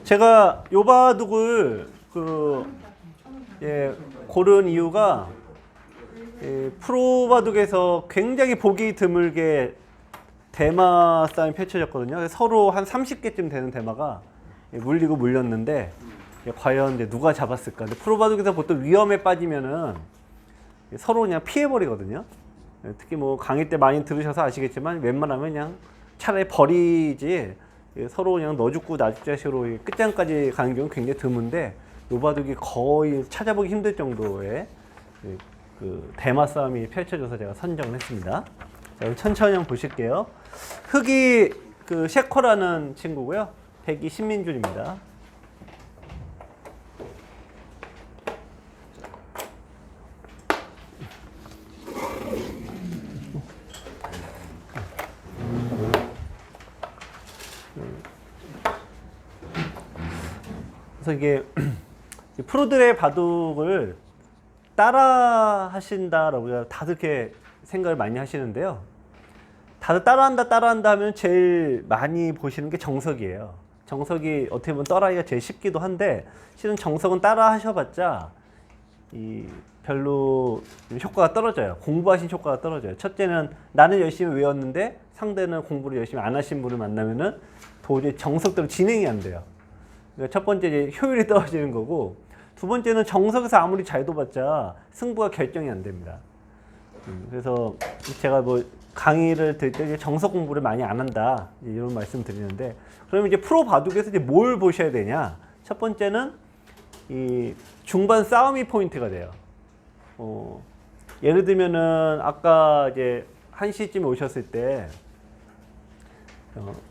제가 요 바둑을 고른 이유가 프로 바둑에서 굉장히 보기 드물게 대마 싸움이 펼쳐졌거든요. 서로 한 30개쯤 되는 대마가 물리고 물렸는데 과연 이제 누가 잡았을까? 근데 프로 바둑에서 보통 위험에 빠지면은 서로 그냥 피해버리거든요. 특히 뭐 강의 때 많이 들으셔서 아시겠지만 웬만하면 그냥 차라리 버리지 서로 그냥 너 죽고 나 죽자식으로 끝장까지 가는 경우는 굉장히 드문데 요 바둑이 거의 찾아보기 힘들 정도의 그 대마 싸움이 펼쳐져서 제가 선정을 했습니다. 자, 천천히 한번 보실게요. 흑이 그 셰커라는 친구고요. 백이 신민준입니다. 그래서 이게 프로들의 바둑을 따라 하신다라고 다들 이렇게 생각을 많이 하시는데요. 다들 따라한다 하면 제일 많이 보시는 게 정석이에요. 정석이 어떻게 보면 따라하기가 제일 쉽기도 한데 실은 정석은 따라 하셔봤자 별로 효과가 떨어져요. 공부하신 효과가 떨어져요. 첫째는 나는 열심히 외웠는데 상대는 공부를 열심히 안 하신 분을 만나면은 도저히 정석대로 진행이 안 돼요. 그러니까 첫 번째 이제 효율이 떨어지는 거고, 두 번째는 정석에서 아무리 잘 둬봤자 승부가 결정이 안 됩니다. 그래서 제가 뭐 강의를 들 때 정석 공부를 많이 안 한다 이런 말씀 드리는데, 그러면 이제 프로 바둑에서 이제 뭘 보셔야 되냐? 첫 번째는 이 중반 싸움이 포인트가 돼요. 예를 들면은 아까 이제 1시쯤에 오셨을 때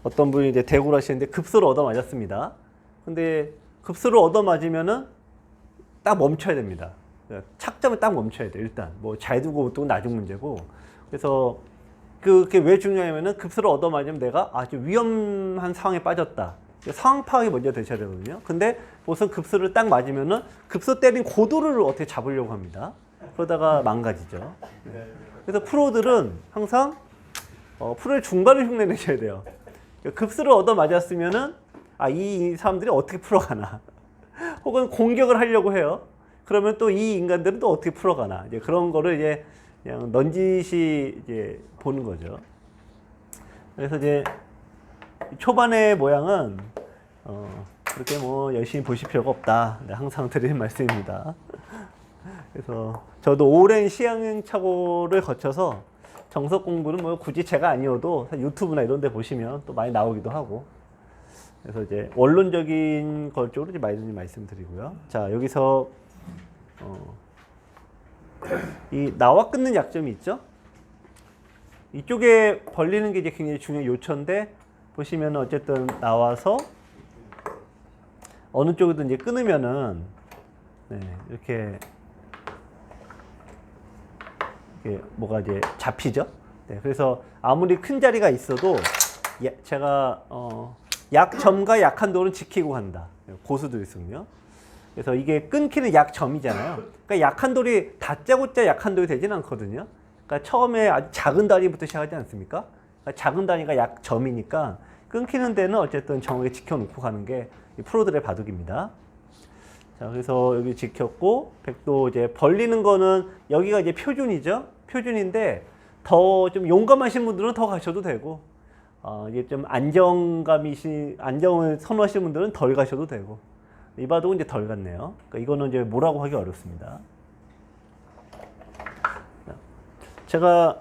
어떤 분이 이제 대구를 하시는데 급소를 얻어 맞았습니다. 근데 급소를 얻어 맞으면은 딱 멈춰야 됩니다. 착점을 딱 멈춰야 돼요. 일단 뭐 잘 두고 못 두고 나중 문제고. 그래서 그게 왜 중요하냐면은 급소를 얻어 맞으면 내가 아주 위험한 상황에 빠졌다. 상황 파악이 먼저 되셔야 되거든요. 근데 우선 급소를 딱 맞으면은 급소 때린 고도를 어떻게 잡으려고 합니다. 그러다가 망가지죠. 그래서 프로들은 항상 프로의 중반을 흉내내셔야 돼요. 급소를 얻어 맞았으면은 이 사람들이 어떻게 풀어가나. 혹은 공격을 하려고 해요. 그러면 또 이 인간들은 또 어떻게 풀어가나. 이제 그런 거를 이제 그냥 넌지시 이제 보는 거죠. 그래서 이제 초반의 모양은 그렇게 뭐 열심히 보실 필요가 없다. 항상 드리는 말씀입니다. 그래서 저도 오랜 시행착오를 거쳐서 정석 공부는 뭐 굳이 제가 아니어도 유튜브나 이런 데 보시면 또 많이 나오기도 하고. 그래서 이제 원론적인 것 쪽으로 이제 많이 말씀드리고요. 자, 여기서 이 나와 끊는 약점이 있죠? 이쪽에 벌리는 게 이제 굉장히 중요한 요처인데, 보시면 어쨌든 나와서 어느 쪽이든 이제 끊으면은 이렇게 뭐가 이제 잡히죠? 그래서 아무리 큰 자리가 있어도 제가 약점과 약한도는 지키고 간다. 고수도 있으면요. 그래서 이게 끊기는 약점이잖아요. 그러니까 약한돌이 다짜고짜 약한돌이 되진 않거든요. 그러니까 처음에 아주 작은 단위부터 시작하지 않습니까? 그러니까 작은 단위가 약점이니까 끊기는 데는 어쨌든 정확히 지켜놓고 가는 게 프로들의 바둑입니다. 자, 그래서 여기 지켰고, 백도 이제 벌리는 거는 여기가 이제 표준이죠. 표준인데 더 좀 용감하신 분들은 더 가셔도 되고, 이게 좀 안정을 선호하시는 분들은 덜 가셔도 되고, 이 바둑은 이제 덜 갔네요. 그러니까 이거는 이제 뭐라고 하기 어렵습니다. 제가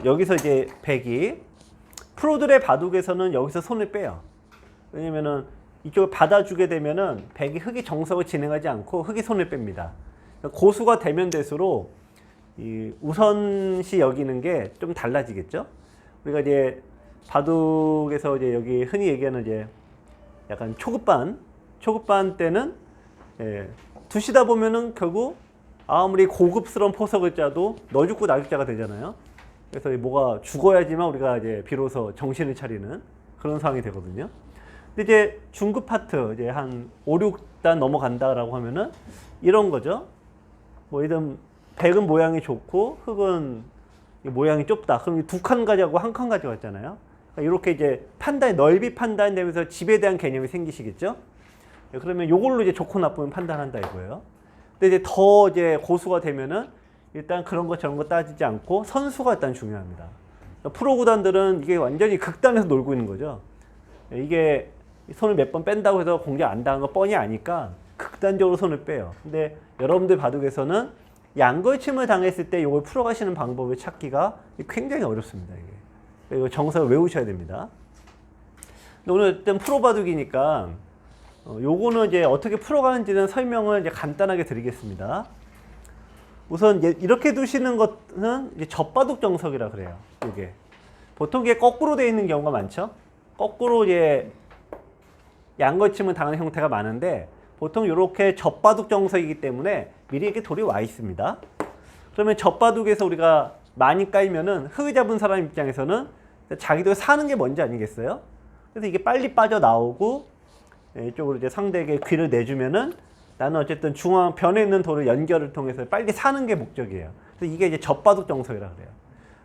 여기서 이제 백이 프로들의 바둑에서는 여기서 손을 빼요. 왜냐면은 이쪽을 받아주게 되면은 백이 흑이 정석을 진행하지 않고 흑이 손을 뺍니다. 그러니까 고수가 되면 될수록 이 우선시 여기는 게 좀 달라지겠죠. 우리가 이제 바둑에서 이제 여기 흔히 얘기하는 이제 약간 초급반 때는 두시다 보면은 결국 아무리 고급스러운 포석을 짜도 너 죽고 나 죽자가 되잖아요. 그래서 뭐가 죽어야지만 우리가 이제 비로소 정신을 차리는 그런 상황이 되거든요. 근데 이제 중급 파트 이제 한 5, 6단 넘어간다라고 하면은 이런 거죠. 뭐 이런 백은 모양이 좋고 흑은 모양이 좁다. 그럼 두 칸 가져가고 한 칸 가져갔잖아요. 이렇게 이제 넓이 판단되면서 집에 대한 개념이 생기시겠죠? 그러면 이걸로 이제 좋고 나쁨을 판단한다 이거예요. 근데 이제 더 이제 고수가 되면은 일단 그런 거 저런 거 따지지 않고 선수가 일단 중요합니다. 프로 구단들은 이게 완전히 극단에서 놀고 있는 거죠. 이게 손을 몇 번 뺀다고 해서 공격 안 당한 거 뻔히 아니까 극단적으로 손을 빼요. 근데 여러분들 바둑에서는 양걸침을 당했을 때 이걸 풀어가시는 방법을 찾기가 굉장히 어렵습니다. 이게. 이거 정석을 외우셔야 됩니다. 오늘 일단 프로 바둑이니까 요거는 이제 어떻게 풀어가는지는 설명을 이제 간단하게 드리겠습니다. 우선 이렇게 두시는 것은 이제 젖바둑 정석이라 그래요. 이게 보통 이게 거꾸로 되어 있는 경우가 많죠. 거꾸로 이제 양걸침을 당하는 형태가 많은데 보통 이렇게 젖바둑 정석이기 때문에 미리 이렇게 돌이 와 있습니다. 그러면 젖바둑에서 우리가 많이 깔면은 흙 잡은 사람 입장에서는 자기도 사는 게 뭔지 아니겠어요? 그래서 이게 빨리 빠져나오고 이쪽으로 이제 상대에게 귀를 내주면은 나는 어쨌든 중앙 변에 있는 돌을 연결을 통해서 빨리 사는 게 목적이에요. 그래서 이게 이제 젖바둑 정석이라 그래요.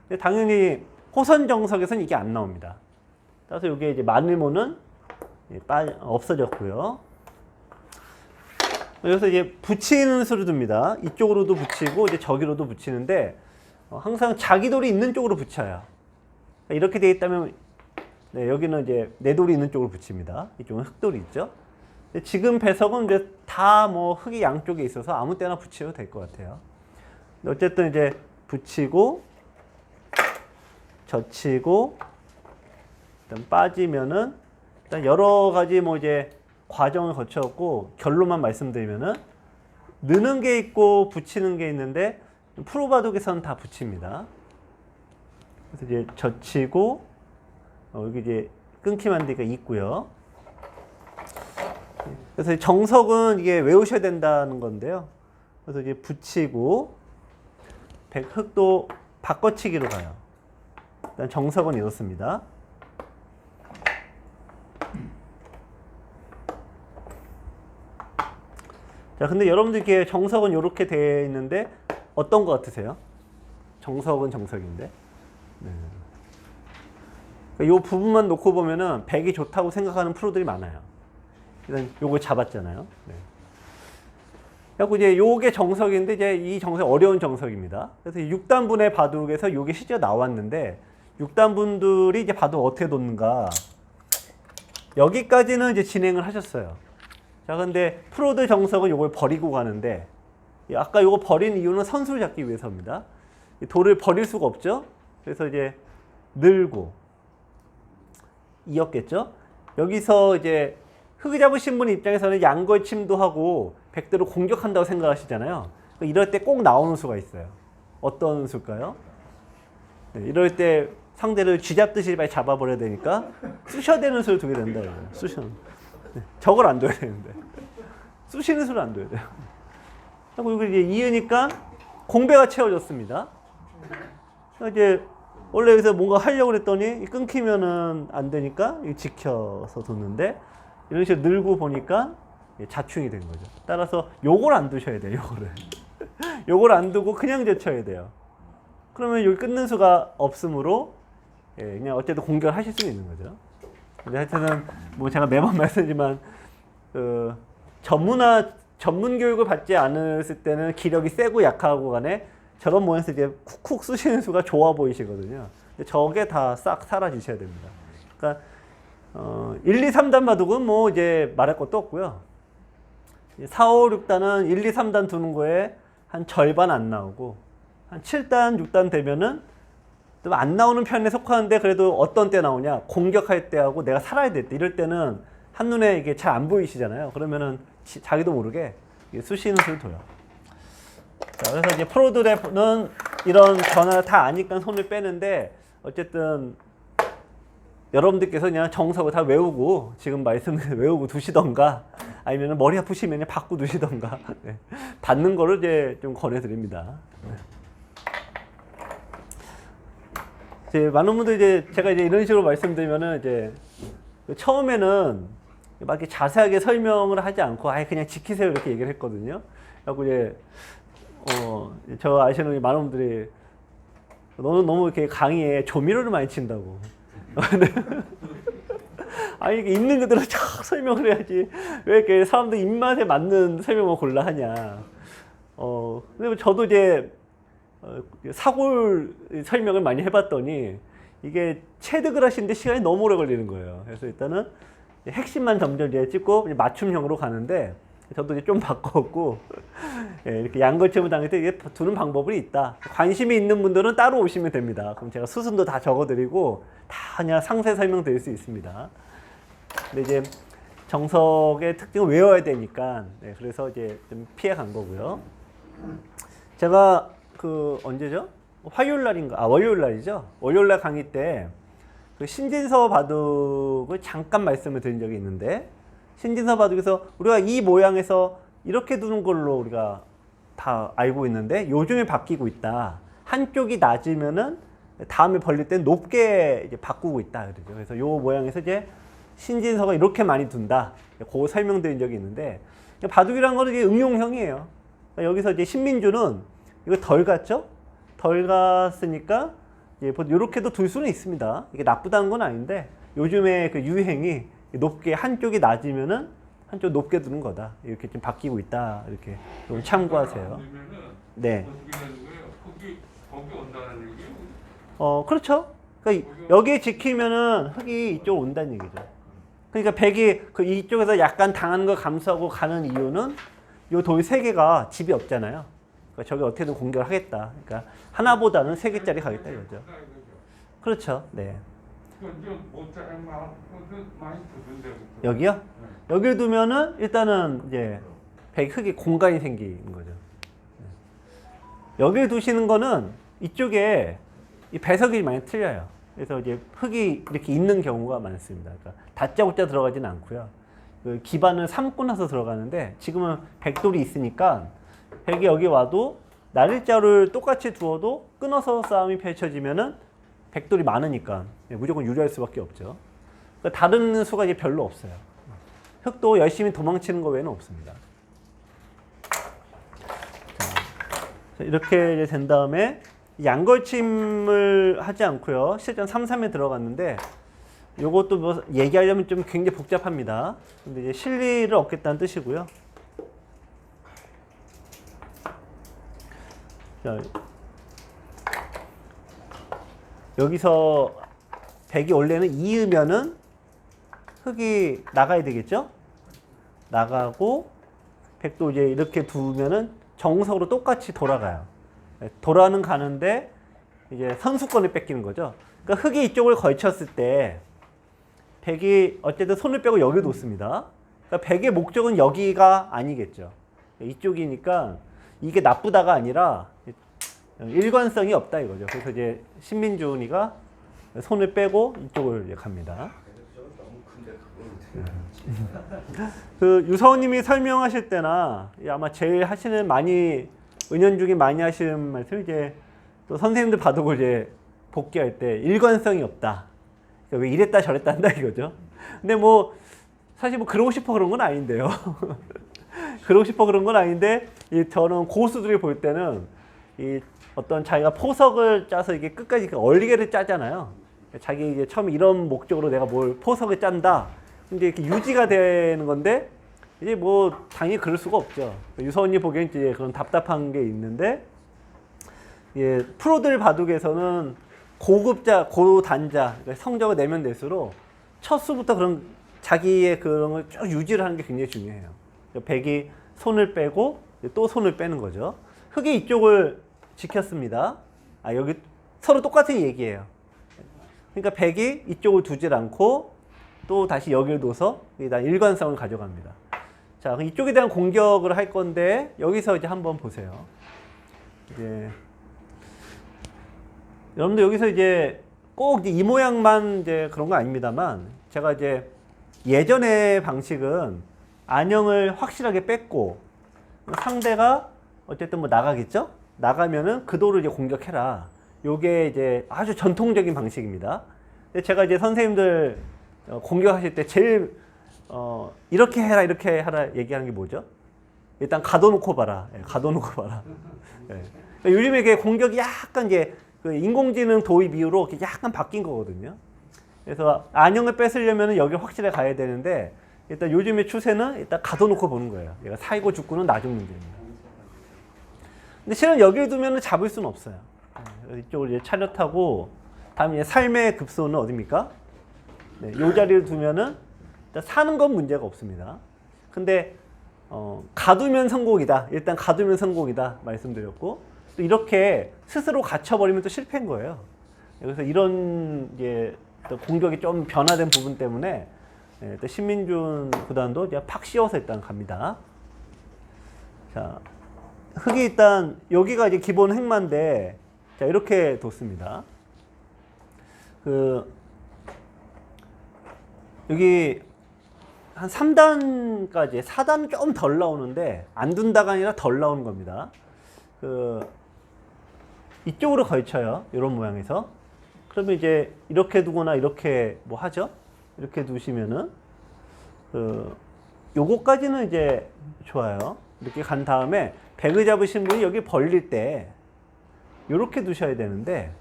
근데 당연히 호선 정석에서는 이게 안 나옵니다. 따라서 이게 이제 마늘모는 없어졌고요. 그래서 이제 붙이는 수를 둡니다. 이쪽으로도 붙이고 이제 저기로도 붙이는데 항상 자기 돌이 있는 쪽으로 붙여요. 이렇게 되어 있다면 여기는 이제 내 돌이 있는 쪽으로 붙입니다. 이쪽은 흙돌이 있죠. 지금 배석은 이제 다 뭐 흙이 양쪽에 있어서 아무 때나 붙여도 될 것 같아요. 어쨌든 이제 붙이고 젖히고 일단 빠지면은 일단 여러 가지 뭐 이제 과정을 거쳤고 결론만 말씀드리면은 느는 게 있고 붙이는 게 있는데 프로 바둑에서는 다 붙입니다. 그래서 이제 젖히고 여기 이제 끊기만 데가 있고요. 그래서 정석은 이게 외우셔야 된다는 건데요. 그래서 이제 붙이고 흙도 바꿔치기로 가요. 일단 정석은 이렇습니다. 자, 근데 여러분들 이렇게 정석은 이렇게 되어 있는데 어떤 것 같으세요? 정석은 정석인데. 네. 이 부분만 놓고 보면은 백이 좋다고 생각하는 프로들이 많아요. 일단 요걸 잡았잖아요. 네. 그리고 이제 요게 정석인데 이제 이 정석 어려운 정석입니다. 그래서 6단분의 바둑에서 요게 실제 나왔는데 6단분들이 이제 바둑 어떻게 놓는가 여기까지는 이제 진행을 하셨어요. 자, 근데 프로들 정석은 요걸 버리고 가는데 아까 요거 버린 이유는 선수를 잡기 위해서입니다. 돌을 버릴 수가 없죠. 그래서 이제 늘고 이었겠죠. 여기서 이제 흙 잡으신 분 입장에서는 양걸침도 하고 백대로 공격한다고 생각하시잖아요. 이럴 때 꼭 나오는 수가 있어요. 어떤 수일까요? 네, 이럴 때 상대를 쥐잡듯이 빨리 잡아버려야 되니까 쑤셔야 되는 수를 두게 된다. 쑤셔. 네, 저걸 안 둬야 되는데 쑤시는 수를 안 둬야 돼요. 그리고 이제 이으니까 공배가 채워졌습니다. 이제 원래 여기서 뭔가 하려고 그랬더니 끊기면은 안 되니까 지켜서 뒀는데 이런 식으로 늘고 보니까 자충이 된 거죠. 따라서 요걸 안 두셔야 돼요. 요걸 안 두고 그냥 제쳐야 돼요. 그러면 여기 끊는 수가 없으므로 그냥 어쨌든 공격을 하실 수 있는 거죠. 근데 하여튼은 뭐 제가 매번 말씀드리지만 전문 교육을 받지 않았을 때는 기력이 세고 약하고 간에 저런 모양에서 이제 쿡쿡 쑤시는 수가 좋아 보이시거든요. 근데 저게 다 싹 사라지셔야 됩니다. 그러니까 1, 2, 3단 바둑은 뭐 이제 말할 것도 없고요. 4, 5, 6단은 1, 2, 3단 두는 거에 한 절반 안 나오고 한 7단, 6단 되면은 좀 안 나오는 편에 속하는데 그래도 어떤 때 나오냐? 공격할 때하고 내가 살아야 될 때 이럴 때는 한눈에 이게 잘 안 보이시잖아요. 그러면은 자기도 모르게 쑤시는 수를 둬요. 자, 그래서 이제 프로들은 이런 변화를 다 아니까 손을 빼는데 어쨌든 여러분들께서 그냥 정석을 다 외우고 지금 말씀을 외우고 두시던가 아니면 머리 아프시면 받고 두시던가 네. 받는 거를 이제 좀 권해드립니다. 네. 이제 많은 분들 이제 제가 이제 이런 식으로 말씀드리면은 이제 처음에는 막 이렇게 자세하게 설명을 하지 않고 아예 그냥 지키세요 이렇게 얘기를 했거든요. 그리고 이제 저 아시는 많은 분들이 너는 너무 이렇게 강의에 조미료를 많이 친다고. 아니 이게 있는 그대로 쫙 설명을 해야지 왜 이렇게 사람들 입맛에 맞는 설명을 골라 하냐. 근데 저도 이제 사골 설명을 많이 해봤더니 이게 체득을 하시는데 시간이 너무 오래 걸리는 거예요. 그래서 일단은 핵심만 점점 이제 찍고 맞춤형으로 가는데 저도 이제 좀 바꿨고 예, 이렇게 양거침을 당할 때 이게 두는 방법이 있다. 관심이 있는 분들은 따로 오시면 됩니다. 그럼 제가 수순도 다 적어드리고 다 그냥 상세 설명드릴 수 있습니다. 근데 이제 정석의 특징을 외워야 되니까 네, 그래서 이제 좀 피해 간 거고요. 제가 그 언제죠? 화요일 날인가? 월요일 날이죠. 월요일 날 강의 때 그 신진서 바둑을 잠깐 말씀을 드린 적이 있는데 신진서 바둑에서 우리가 이 모양에서 이렇게 두는 걸로 우리가 다 알고 있는데 요즘에 바뀌고 있다. 한쪽이 낮으면은 다음에 벌릴 땐 높게 이제 바꾸고 있다. 그러죠. 그래서 요 모양에서 이제 신진서가 이렇게 많이 둔다. 그거 설명드린 적이 있는데 바둑이란 거는 이게 응용형이에요. 여기서 이제 신민주는 이거 덜 갔죠? 덜 갔으니까 이렇게도 둘 수는 있습니다. 이게 나쁘다는 건 아닌데 요즘에 그 유행이 높게 한쪽이 낮으면은 한쪽 높게 두는 거다. 이렇게 좀 바뀌고 있다. 이렇게 좀 참고하세요. 네. 거기 온다는 얘기예요? 그렇죠. 그러니까 여기에 지키면은 흙이 이쪽으로 온다는 얘기죠. 그러니까 백이 그 이쪽에서 약간 당하는 걸 감수하고 가는 이유는 요 돌 세 개가 집이 없잖아요. 그러니까 저기 어떻게든 공격을 하겠다. 그러니까 하나보다는 세 개짜리 가겠다 이거죠. 그렇죠. 네. 여기요? 여기를 두면은 일단은 이제 백 흙이 공간이 생기는 거죠. 여기를 두시는 거는 이쪽에 이 배석이 많이 틀려요. 그래서 이제 흙이 이렇게 있는 경우가 많습니다. 그러니까 다짜고짜 들어가지는 않고요. 그 기반을 삼고 나서 들어가는데 지금은 백돌이 있으니까 백이 여기 와도 날일자를 똑같이 두어도 끊어서 싸움이 펼쳐지면은 백돌이 많으니까 무조건 유리할 수밖에 없죠. 그러니까 다른 수가 이제 별로 없어요. 흙도 열심히 도망치는 거 외에는 없습니다. 자, 이렇게 이제 된 다음에 양걸침을 하지 않고요. 실전 3-3에 들어갔는데 요것도 뭐 얘기하려면 좀 굉장히 복잡합니다. 근데 이제 실리를 얻겠다는 뜻이고요. 자, 여기서 백이 원래는 이으면은 흙이 나가야 되겠죠? 나가고 백도 이제 이렇게 두면은 정석으로 똑같이 돌아가요. 돌아는 가는데 이제 선수권을 뺏기는 거죠. 그러니까 흙이 이쪽을 걸쳤을 때 백이 어쨌든 손을 빼고 여기 놓습니다. 그러니까 백의 목적은 여기가 아니겠죠. 이쪽이니까 이게 나쁘다가 아니라 일관성이 없다 이거죠. 그래서 이제 신민준이가 손을 빼고 이쪽을 이제 갑니다. 그 유서우님이 설명하실 때나 아마 제일 하시는 많이 은연중에 많이 하시는 말씀 이제 또 선생님들 바둑을 이제 복귀할 때 일관성이 없다. 그러니까 왜 이랬다 저랬다 한다 이거죠. 근데 뭐 사실 뭐 그러고 싶어 그런 건 아닌데요. 그러고 싶어 그런 건 아닌데 저는 고수들이 볼 때는 이 어떤 자기가 포석을 짜서 이게 끝까지 얼리게를 짜잖아요. 자기 이제 처음 이런 목적으로 내가 뭘 포석을 짠다. 근데 이렇게 유지가 되는 건데 이제 뭐 당연히 그럴 수가 없죠. 유서원님 보기엔 이제 그런 답답한 게 있는데 예, 프로들 바둑에서는 고급자, 고단자 성적을 내면 될수록 첫 수부터 그런 자기의 그런 걸 쭉 유지를 하는 게 굉장히 중요해요. 백이 손을 빼고 또 손을 빼는 거죠. 흙이 이쪽을 지켰습니다. 여기 서로 똑같은 얘기예요. 그러니까 백이 이쪽을 두질 않고 또 다시 여기를 둬서 일단 일관성을 가져갑니다. 자, 그럼 이쪽에 대한 공격을 할 건데 여기서 이제 한번 보세요. 이제 여러분들 여기서 이제 꼭 이 모양만 이제 그런 거 아닙니다만 제가 이제 예전의 방식은 안형을 확실하게 뺐고 상대가 어쨌든 뭐 나가겠죠? 나가면은 그 도를 이제 공격해라. 요게 이제 아주 전통적인 방식입니다. 근데 제가 이제 선생님들 공격하실 때 제일 이렇게 해라 이렇게 하라 얘기하는 게 뭐죠? 일단 가둬놓고 봐라. 가둬놓고 봐라. 요즘에 이게 공격이 약간 이제 그 인공지능 도입 이후로 약간 바뀐 거거든요. 그래서 안형을 뺏으려면 여기 확실히 가야 되는데 일단 요즘의 추세는 일단 가둬놓고 보는 거예요. 얘가 살고 죽고는 나중 문제입니다. 근데 실은 여기를 두면 잡을 수는 없어요. 이쪽으로 이제 차렷하고 다음에 삶의 급소는 어디입니까? 네, 이 자리를 두면은 일단 사는 건 문제가 없습니다. 근데 가두면 성공이다. 일단 가두면 성공이다 말씀드렸고 또 이렇게 스스로 갇혀버리면 또 실패인 거예요. 그래서 이런 이제 또 공격이 좀 변화된 부분 때문에 또 신민준 구단도 이제 팍 씌워서 일단 갑니다. 자, 흙이 일단 여기가 이제 기본 흑마인데 자 이렇게 뒀습니다. 여기 한 3단까지 4단은 좀 덜 나오는데 안 둔다가 아니라 덜 나오는 겁니다. 이쪽으로 걸쳐요. 이런 모양에서. 그러면 이제 이렇게 두거나 이렇게 뭐 하죠? 이렇게 두시면은 요거까지는 이제 좋아요. 이렇게 간 다음에 백을 잡으신 분이 여기 벌릴 때 요렇게 두셔야 되는데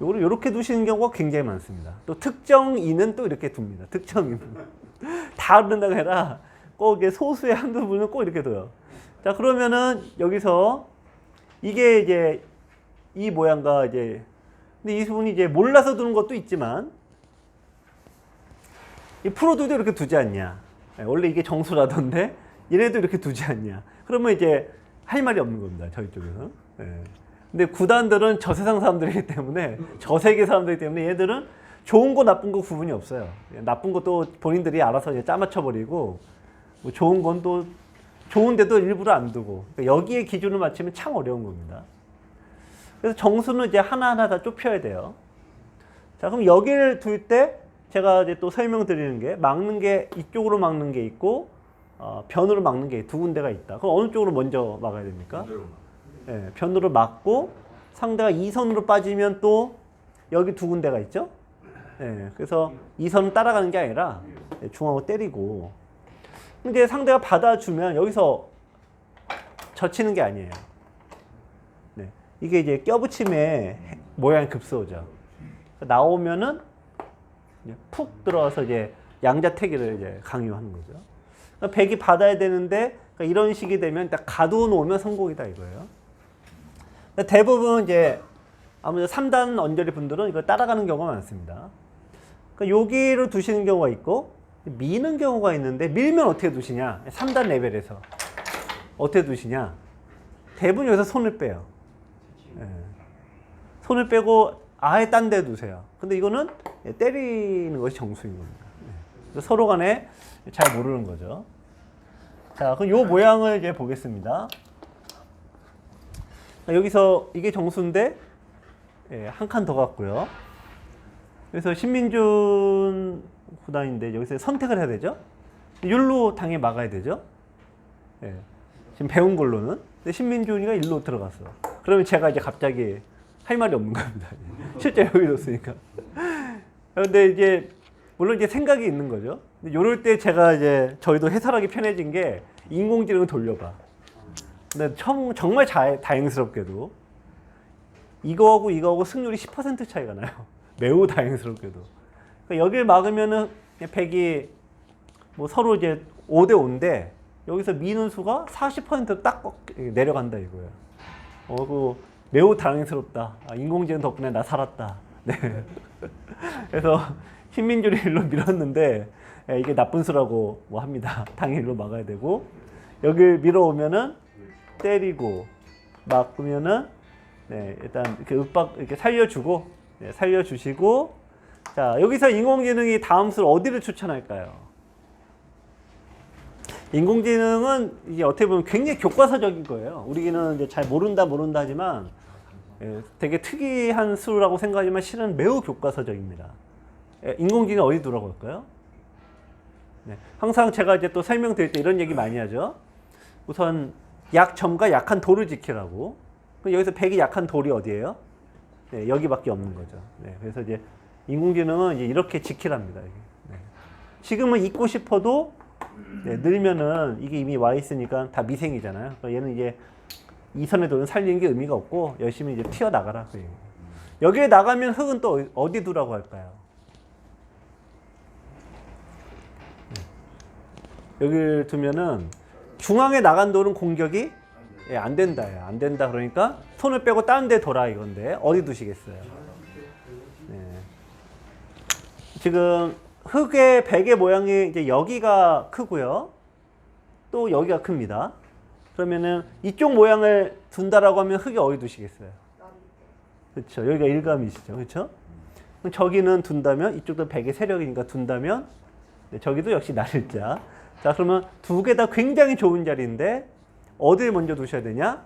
요거를 요렇게 두시는 경우가 굉장히 많습니다. 또 특정 인은 또 이렇게 둡니다. 특정 인은 다 그런다고 해라. 꼭 이게 소수의 한두 분은 꼭 이렇게 둬요. 자 그러면은 여기서 이게 이제 이 모양과 이제 근데 이 분이 이제 몰라서 두는 것도 있지만 이 프로들도 이렇게 두지 않냐. 원래 이게 정수라던데 얘네도 이렇게 두지 않냐. 그러면 이제 할 말이 없는 겁니다. 저희 쪽에서. 근데 구단들은 저세상 사람들이기 때문에 저세계 사람들이기 때문에 얘들은 좋은 거 나쁜 거 구분이 없어요. 나쁜 것도 본인들이 알아서 이제 짜맞춰 버리고 뭐 좋은 건 또 좋은데도 일부러 안 두고 그러니까 여기에 기준을 맞추면 참 어려운 겁니다. 그래서 정수는 이제 하나하나 다 좁혀야 돼요. 자, 그럼 여기를 둘 때 제가 이제 또 설명드리는 게 막는 게 이쪽으로 막는 게 있고 변으로 막는 게 두 군데가 있다. 그럼 어느 쪽으로 먼저 막아야 됩니까? 네, 변으로 막고 상대가 2선으로 빠지면 또 여기 두 군데가 있죠? 네, 그래서 2선을 따라가는 게 아니라 중앙으로 때리고 근데 상대가 받아주면 여기서 젖히는 게 아니에요. 네, 이게 이제 껴붙임의 모양의 급소죠. 나오면은 푹 들어와서 이제 양자태기를 이제 강요하는 거죠. 그러니까 백이 받아야 되는데 그러니까 이런 식이 되면 딱 가두어 놓으면 성공이다 이거예요. 대부분 이제 아무래도 3단 언저리 분들은 이걸 따라가는 경우가 많습니다. 그러니까 여기를 두시는 경우가 있고 미는 경우가 있는데 밀면 어떻게 두시냐? 3단 레벨에서 어떻게 두시냐? 대부분 여기서 손을 빼요. 네. 손을 빼고 아예 딴 데 두세요. 근데 이거는 때리는 것이 정수인 겁니다. 네. 서로 간에 잘 모르는 거죠. 자, 그럼 요 모양을 이제 보겠습니다. 여기서 이게 정수인데 한 칸 더 갔고요. 그래서 신민준 구단인데 여기서 선택을 해야 되죠. 율로 당연히 막아야 되죠. 지금 배운 걸로는. 근데 신민준이가 일로 들어갔어. 그러면 제가 이제 갑자기 할 말이 없는 겁니다. 실제 여기 뒀으니까. 그런데 이제 물론 이제 생각이 있는 거죠. 이럴 때 제가 이제 저희도 해설하기 편해진 게 인공지능을 돌려봐. 근데 정말 다행스럽게도 이거하고 승률이 10% 차이가 나요. 매우 다행스럽게도. 그러니까 여기를 막으면은 백이 뭐 서로 이제 5대 5인데 여기서 미는 수가 40%딱 내려간다 이거예요. 그 매우 다행스럽다. 인공지능 덕분에 나 살았다. 네. 그래서 신민준이 일로 밀었는데 이게 나쁜 수라고 뭐 합니다. 당연히 일로 막아야 되고 여기를 밀어오면은 때리고 막으면은 일단 이렇게 이렇게 살려주고 살려주시고 자 여기서 인공지능이 다음 수를 어디를 추천할까요? 인공지능은 이제 어떻게 보면 굉장히 교과서적인 거예요. 우리는 이제 잘 모른다 하지만 되게 특이한 수라고 생각하지만 실은 매우 교과서적입니다. 인공지능 어디 두라고 할까요? 항상 제가 이제 또 설명드릴 때 이런 얘기 많이 하죠. 우선 약점과 약한 돌을 지키라고. 여기서 백이 약한 돌이 어디예요? 여기밖에 없는 거죠. 그래서 이제 인공지능은 이제 이렇게 지키랍니다. 지금은 잊고 싶어도 늘면은 이게 이미 와 있으니까 다 미생이잖아요. 그러니까 얘는 이제 이 선의 돌은 살리는 게 의미가 없고 열심히 이제 튀어나가라. 여기에 나가면 흙은 또 어디 두라고 할까요? 여기를 두면은 중앙에 나간 돌은 공격이 예, 안 된다요. 안 된다 그러니까 손을 빼고 다른 데 둬라 이건데 어디 두시겠어요? 네. 지금 흙의 베개 모양이 이제 여기가 크고요. 또 여기가 큽니다. 그러면은 이쪽 모양을 둔다라고 하면 흙이 어디 두시겠어요? 그렇죠. 여기가 일감이시죠. 그렇죠? 그럼 저기는 둔다면 이쪽도 베개 세력이니까 둔다면 네, 저기도 역시 날일자. 자, 그러면 두 개 다 굉장히 좋은 자리인데 어디를 먼저 두셔야 되냐?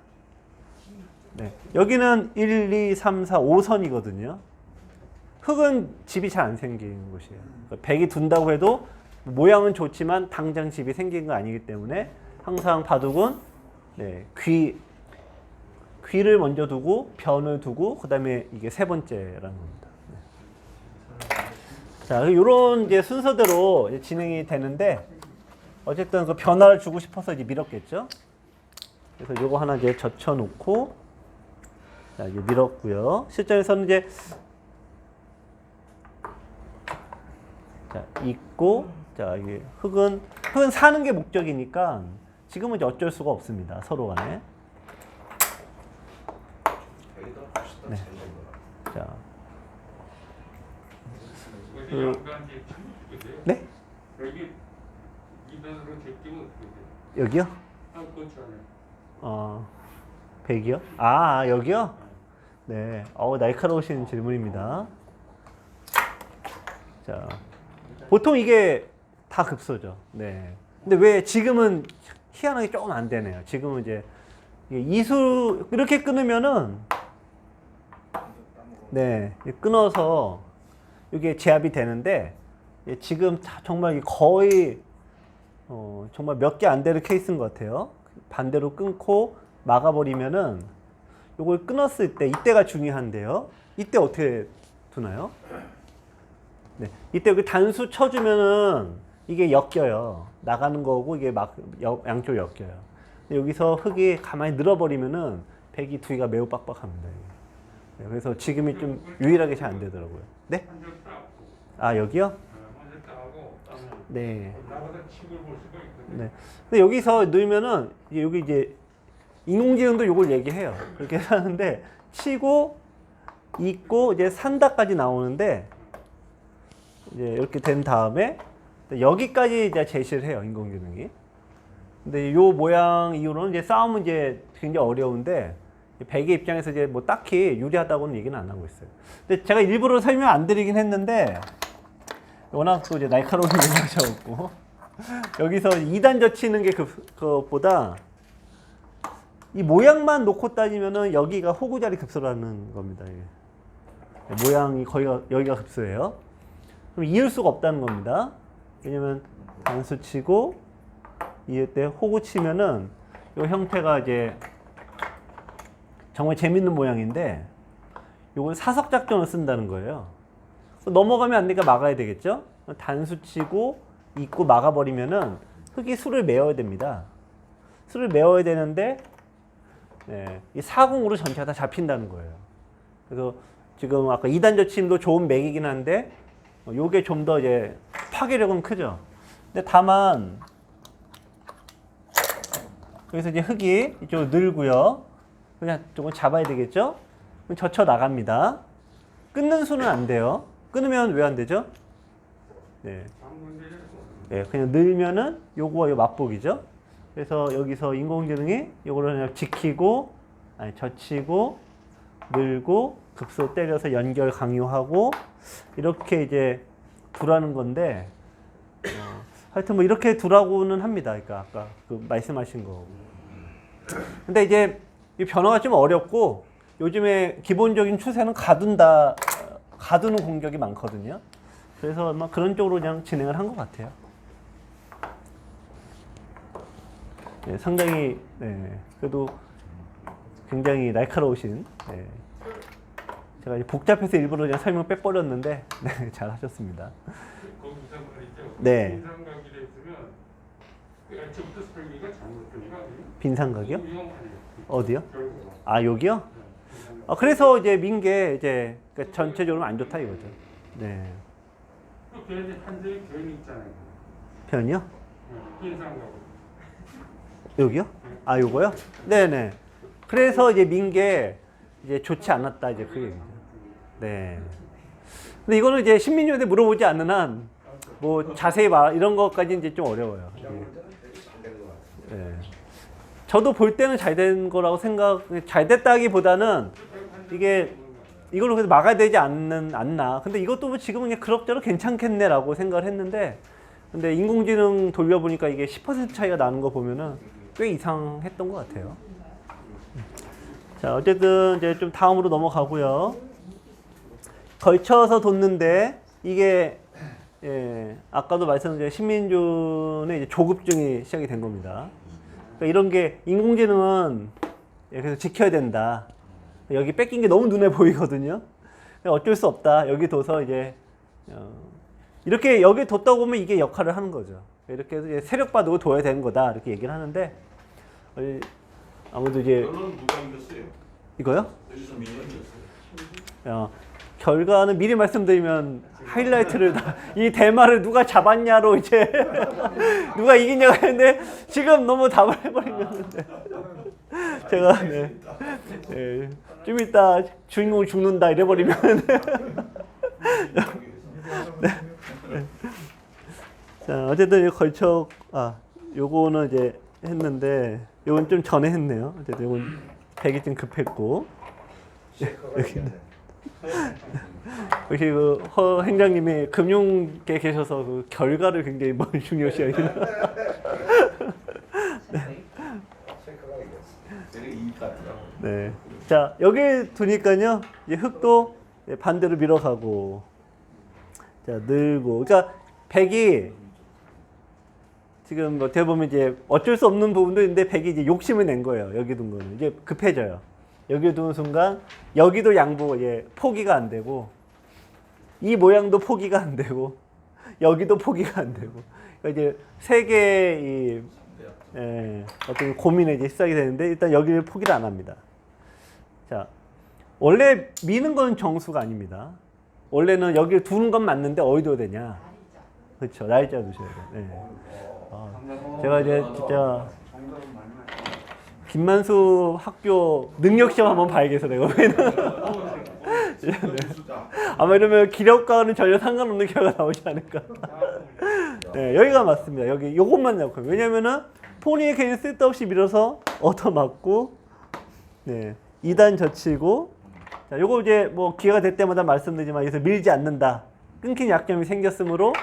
네. 여기는 1, 2, 3, 4, 5선이거든요. 흙은 집이 잘 안 생기는 곳이에요. 그러니까 백이 둔다고 해도 모양은 좋지만 당장 집이 생긴 건 아니기 때문에 항상 바둑은 네, 귀를 먼저 두고 변을 두고 그 다음에 이게 세 번째라는 겁니다. 네. 자, 이런 이제 순서대로 이제 진행이 되는데 어쨌든 그 변화를 주고 싶어서 이제 밀었겠죠. 그래서 요거 하나 이제 젖혀놓고 자, 이제 밀었고요. 실전에서는 이제 자, 있고 자, 이게 흙은 사는 게 목적이니까 지금은 이제 어쩔 수가 없습니다. 서로 간에. 네. 자. 네? 여기 이변으로 제끼면 어떻게 돼? 여기요? 백이요? 아, 여기요? 네. 날카로우신 질문입니다. 자. 보통 이게 다 급소죠. 네. 근데 왜 지금은 희한하게 조금 안 되네요. 지금은 이제 이수 이렇게 끊으면은 네, 끊어서 이게 제압이 되는데 지금 정말 거의 정말 몇 개 안 되는 케이스인 것 같아요. 반대로 끊고 막아버리면은 이걸 끊었을 때 이때가 중요한데요. 이때 어떻게 두나요? 네, 이때 여기 단수 쳐주면은 이게 엮여요. 나가는 거고 이게 막 양쪽 엮여요. 여기서 흙이 가만히 늘어버리면은 백이 두기가 매우 빡빡합니다. 네, 그래서 지금이 좀 유일하게 잘 안 되더라고요. 네? 아, 여기요? 네. 네. 근데 여기서 넣으면은 여기 이제 인공지능도 요걸 얘기해요. 그렇게 하는데 치고 있고 이제 산다까지 나오는데 이제 이렇게 된 다음에 여기까지 이제 제시를 해요, 인공지능이. 근데 요 모양 이후로는 이제 싸움은 이제 굉장히 어려운데 백의 입장에서 이제 뭐 딱히 유리하다고는 얘기는 안 하고 있어요. 근데 제가 일부러 설명 안 드리긴 했는데 워낙 또 이제 날카로운 얘기하셨고 여기서 2단 젖히는 게 그것보다 이 모양만 놓고 따지면은 여기가 호구 자리 급소라는 겁니다. 이게. 모양이 거의 여기가 급소예요. 그럼 이을 수가 없다는 겁니다. 왜냐면 단수 치고 이을 때 호구 치면은 이 형태가 이제 정말 재밌는 모양인데 이걸 사석 작전을 쓴다는 거예요. 넘어가면 안 되니까 막아야 되겠죠? 단수 치고 있고 막아버리면은 흙이 수를 메워야 됩니다. 수를 메워야 되는데 네, 이 사궁으로 전체가 다 잡힌다는 거예요. 그래서 지금 아까 2단 젖힘도 좋은 맥이긴 한데 요게 좀 더 이제 파괴력은 크죠. 근데 다만 여기서 이제 흙이 이쪽으로 늘고요. 그냥 조금 잡아야 되겠죠? 그럼 젖혀 나갑니다. 끊는 수는 안 돼요. 끊으면 왜 안 되죠? 네. 네, 그냥 늘면은 요거와 요 맞복이죠. 그래서 여기서 인공지능이 요거를 그냥 지키고, 아니, 젖히고, 늘고, 급소 때려서 연결 강요하고, 이렇게 이제 두라는 건데, 하여튼 뭐 이렇게 두라고는 합니다. 그러니까 아까 그 말씀하신 거. 근데 이제 이 변화가 좀 어렵고, 요즘에 기본적인 추세는 가두는 공격이 많거든요. 그래서 아마 그런 쪽으로 그냥 진행을 한 것 같아요. 네, 상당히 그래도 굉장히 날카로우신. 네. 제가 이제 복잡해서 일부러 그냥 설명 빼버렸는데 네, 잘 하셨습니다. 거기서 말이죠. 네. 빈삼각이 됐으면 애초부터 설계가 잘못된 거 아니에요? 빈삼각이요? 어디요? 결국은. 아, 여기요? 그래서 이제 민게 이제 그러니까 전체적으로 안 좋다 이거죠. 네. 또 걔네 한정이 괜히 있잖아요. 편이요? 네. 인상하고. 여기요? 아, 요거요? 네네. 그래서 이제 민게 이제 좋지 않았다 이제 그 얘기죠. 네. 근데 이거는 이제 신민님한테 물어보지 않는 한 뭐 자세히 말 이런 것까지 이제 좀 어려워요. 네. 저도 볼 때는 잘 된 거라고 잘 됐다기보다는 이게 이걸로 그래서 막아야 되지 않나. 근데 이것도 뭐 지금은 그냥 그럭저럭 괜찮겠네라고 생각을 했는데, 근데 인공지능 돌려보니까 이게 10% 차이가 나는 거 보면은 꽤 이상했던 것 같아요. 자, 어쨌든 이제 좀 다음으로 넘어가고요. 걸쳐서 돋는데 이게 아까도 말씀드린 신민준의 이제 조급증이 시작이 된 겁니다. 그러니까 이런 게 인공지능은 그래서 지켜야 된다. 여기 뺏긴 게 너무 눈에 보이거든요. 어쩔 수 없다. 여기 둬서 이제 이렇게 여기 뒀다고 보면 이게 역할을 하는 거죠. 이렇게 해서 이제 세력 바둑을 둬야 되는 거다. 이렇게 얘기를 하는데 아무래도 이제 결론은 누가 이겼어요? 이거요? 여기서 민이 이겼어요. 결과는 미리 말씀드리면 하이라이트를 이 대마를 누가 잡았냐로 이제 누가 이기냐고 했는데 지금 너무 답을 해버리는데 제가 좀 이따 주인공이 죽는다 이래버리면 자, 어쨌든 이 걸쳐 요거는 이제 했는데 요건 좀 전에 했네요. 어쨌든 요건 백이 좀 급했고 역시 그 허 행장님이 금융계에 계셔서 그 결과를 굉장히 중요시하시는. 네. 자, 여기 두니까요. 이제 흙도 반대로 밀어가고, 자, 늘고. 그러니까 백이 지금 어떻게 보면 이제 어쩔 수 없는 부분도 있는데 백이 이제 욕심을 낸 거예요. 여기 둔 거는 이제 급해져요. 여기 두는 순간 여기도 양보 포기가 안 되고 이 모양도 포기가 안 되고 여기도 포기가 안 되고 그러니까 이제 세 개의 어떤 고민에 이제 시작이 되는데 일단 여기를 포기를 안 합니다. 자, 원래 미는 건 정수가 아닙니다. 원래는 여기를 두는 건 맞는데 어디 둬야 되냐? 그렇죠. 날짜 두셔야 돼요. 네. 제가 이제 진짜 김만수 학교 능력 시험 한번 봐야겠어 내가. 아마 이러면 기력과는 전혀 상관없는 결과가 나오지 않을까. 네, 여기가 맞습니다. 여기 요것만 넣고. 왜냐면은 폰이 괜히 쓸데없이 밀어서 얻어맞고, 네, 2단 젖히고, 자, 요거 이제 뭐 기회가 될 때마다 말씀드리지만 여기서 밀지 않는다. 끊긴 약점이 생겼으므로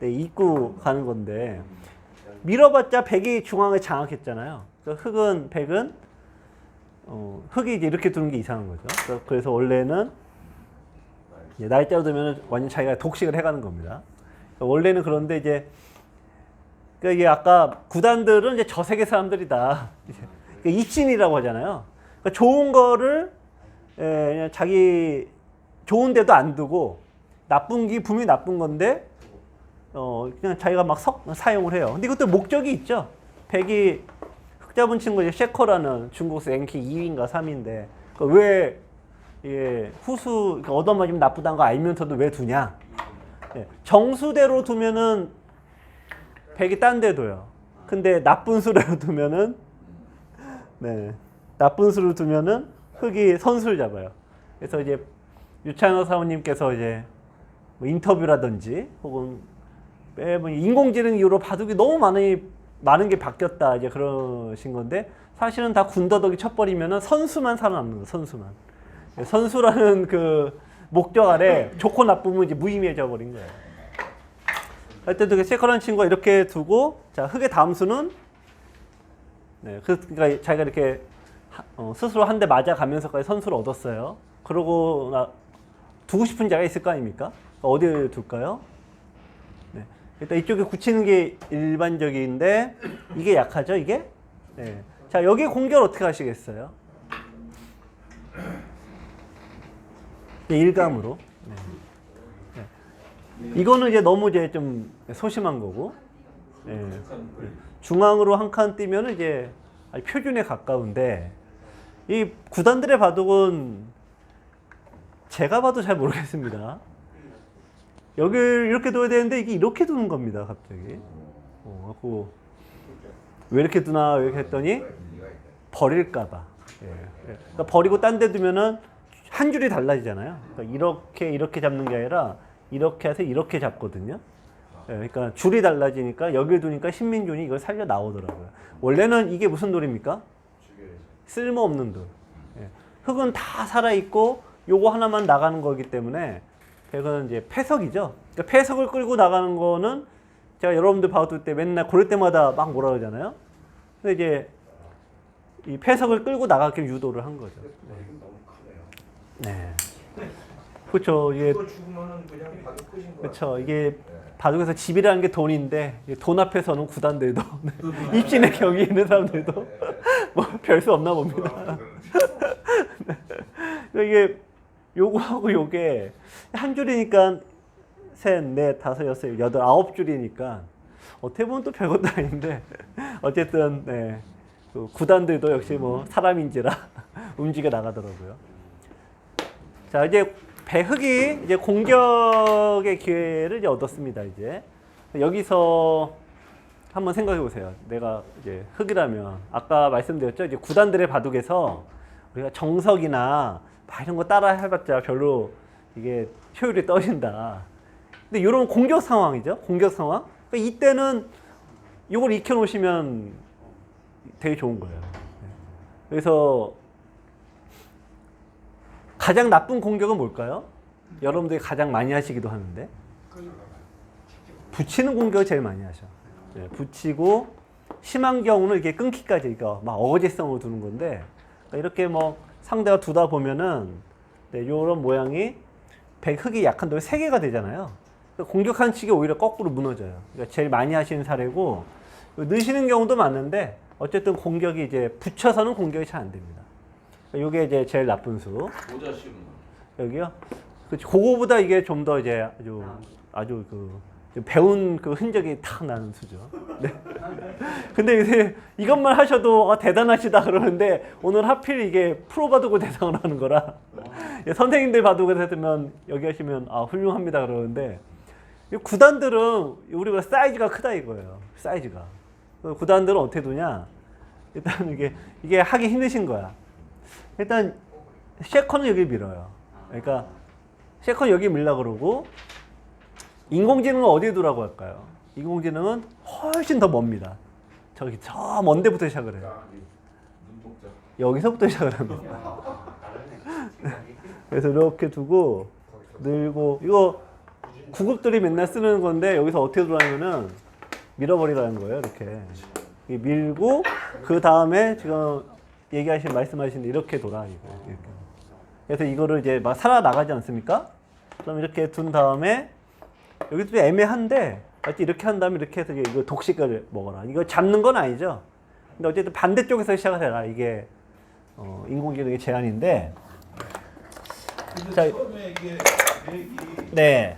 네, 입고 가는 건데 밀어봤자 백이 중앙을 장악했잖아요. 흑은 백은 흑이 이제 이렇게 두는 게 이상한 거죠. 그래서 원래는 날짜로 두면 완전 자기가 독식을 해가는 겁니다. 원래는 그런데 이제 그러니까 이게 아까 구단들은 이제 저 세계 사람들이다. 그러니까 입신이라고 하잖아요. 그러니까 좋은 거를 그냥 자기 좋은 데도 안 두고 나쁜 게 분명히 나쁜 건데 그냥 자기가 막 사용을 해요. 근데 이것도 목적이 있죠. 백이 흑 잡은 친구 이제 셰커라는 중국에서 랭킹 2위인가 3위인데 왜 후수 얻어맞으면 나쁘다는 거 알면서도 왜 두냐? 정수대로 두면은 백이 딴 데 둬요. 근데 나쁜 수로 두면은 나쁜 수를 두면은 흑이 선수를 잡아요. 그래서 이제 유창호 사모님께서 이제 뭐 인터뷰라든지 혹은 인공지능 이후로 바둑이 너무 많은 게 바뀌었다 이제 그러신 건데 사실은 다 군더더기 쳐버리면은 선수만 살아남는 거예요. 선수라는 그 목적 아래 좋고 나쁨은 이제 무의미해져 버린 거예요. 하여튼 그 세커라는 친구가 이렇게 두고 자 흑의 다음 수는 그러니까 자기가 이렇게 스스로 한 대 맞아가면서까지 선수를 얻었어요. 그러고 두고 싶은 자가 있을 거 아닙니까? 어디에 둘까요? 네. 일단 이쪽에 굳히는 게 일반적인데 이게 약하죠, 이게? 네. 자, 여기 공격 어떻게 하시겠어요? 네, 일감으로. 네. 네. 이거는 이제 너무 이제 좀 소심한 거고. 네. 중앙으로 한 칸 띄면 이제 표준에 가까운데 이 구단들의 바둑은 제가 봐도 잘 모르겠습니다. 여기를 이렇게 둬야 되는데 이게 이렇게 두는 겁니다, 갑자기. 왜 이렇게 두나 이렇게 했더니 버릴까봐. 예. 그러니까 버리고 딴 데 두면은 한 줄이 달라지잖아요. 그러니까 이렇게 잡는 게 아니라 이렇게 해서 이렇게 잡거든요. 예. 그러니까 줄이 달라지니까 여기를 두니까 신민준이 이걸 살려 나오더라고요. 원래는 이게 무슨 돌입니까? 쓸모없는 돌. 예. 흙은 다 살아있고 요거 하나만 나가는 거기 때문에 이건 이제 폐석이죠. 그러니까 폐석을 끌고 나가는 거는 제가 여러분들 봐둘 때 맨날 고를 때마다 막 뭐라 그러잖아요. 근데 이제 이 폐석을 끌고 나가게 유도를 한 거죠. 네. 그렇죠. 이게 이거 죽으면은 그냥 바둑 끝인 거야. 그렇죠. 이게 바둑에서 집이라는 게 돈인데 돈 앞에서는 구단들도 입신의 경이 있는 사람들도 뭐 별 수 없나 봅니다. 그러니까 이게 요거하고 요게 한 줄이니까 셋, 넷, 다섯, 여섯, 여덟, 아홉 줄이니까 어떻게 보면 또 별것도 아닌데 어쨌든 네. 그 구단들도 역시 뭐 사람인지라 움직여 나가더라고요. 자 이제 배흑이 이제 공격의 기회를 이제 얻었습니다. 이제 여기서 한번 생각해 보세요. 내가 이제 흑이라면 아까 말씀드렸죠. 이제 구단들의 바둑에서 우리가 정석이나 막 이런 거 따라 해봤자 별로 이게 효율이 떨어진다. 근데 이런 공격 상황이죠. 공격 상황. 그러니까 이때는 이걸 익혀 놓으시면 되게 좋은 거예요. 그래서 가장 나쁜 공격은 뭘까요? 여러분들이 가장 많이 하시기도 하는데 붙이는 공격을 제일 많이 하셔. 네, 붙이고 심한 경우는 이게 끊기까지 이거 막 어거지성으로 두는 건데 그러니까 이렇게 뭐 상대가 두다 보면은 네, 이런 모양이 흑이 약한 돌이 3개가 되잖아요. 그러니까 공격한 측이 오히려 거꾸로 무너져요. 그러니까 제일 많이 하시는 사례고 넣으시는 경우도 많은데 어쨌든 공격이 이제 붙여서는 공격이 잘 안 됩니다. 이게 이제 제일 나쁜 수. 모자 씌우는 거. 여기요. 그거보다 이게 좀 더 이제 아주 그 배운 그 흔적이 탁 나는 수죠. 네. 근데 이제 이것만 하셔도 대단하시다 그러는데 오늘 하필 이게 프로 바둑을 대상으로 하는 거라 선생님들 바둑을 해두면 여기 하시면 훌륭합니다 그러는데 이 구단들은 우리가 사이즈가 크다 이거예요. 사이즈가. 구단들은 어떻게 두냐? 일단 이게 하기 힘드신 거야. 일단 셰커는 여기 밀어요. 그러니까 셰커 여기 밀라 그러고 인공지능은 어디에 두라고 할까요? 인공지능은 훨씬 더 멉니다. 저기 저 먼 데부터 시작을 해요. 여기서부터 시작을 합니다. 그래서 이렇게 두고 늘고 이거 구급들이 맨날 쓰는 건데 여기서 어떻게 두라면은 밀어버리라는 거예요. 이렇게 밀고 그 다음에 지금 말씀하신 이렇게 돌아 이거. 이렇게. 그래서 이거를 이제 막 살아나가지 않습니까? 그럼 이렇게 둔 다음에 여기도 애매한데 이렇게 한 다음에 이렇게 해서 이거 독식을 먹어라. 이거 잡는 건 아니죠. 근데 어쨌든 반대쪽에서 시작을 해라. 이게 인공지능의 제안인데. 근데 처음에 이게 맥이 네.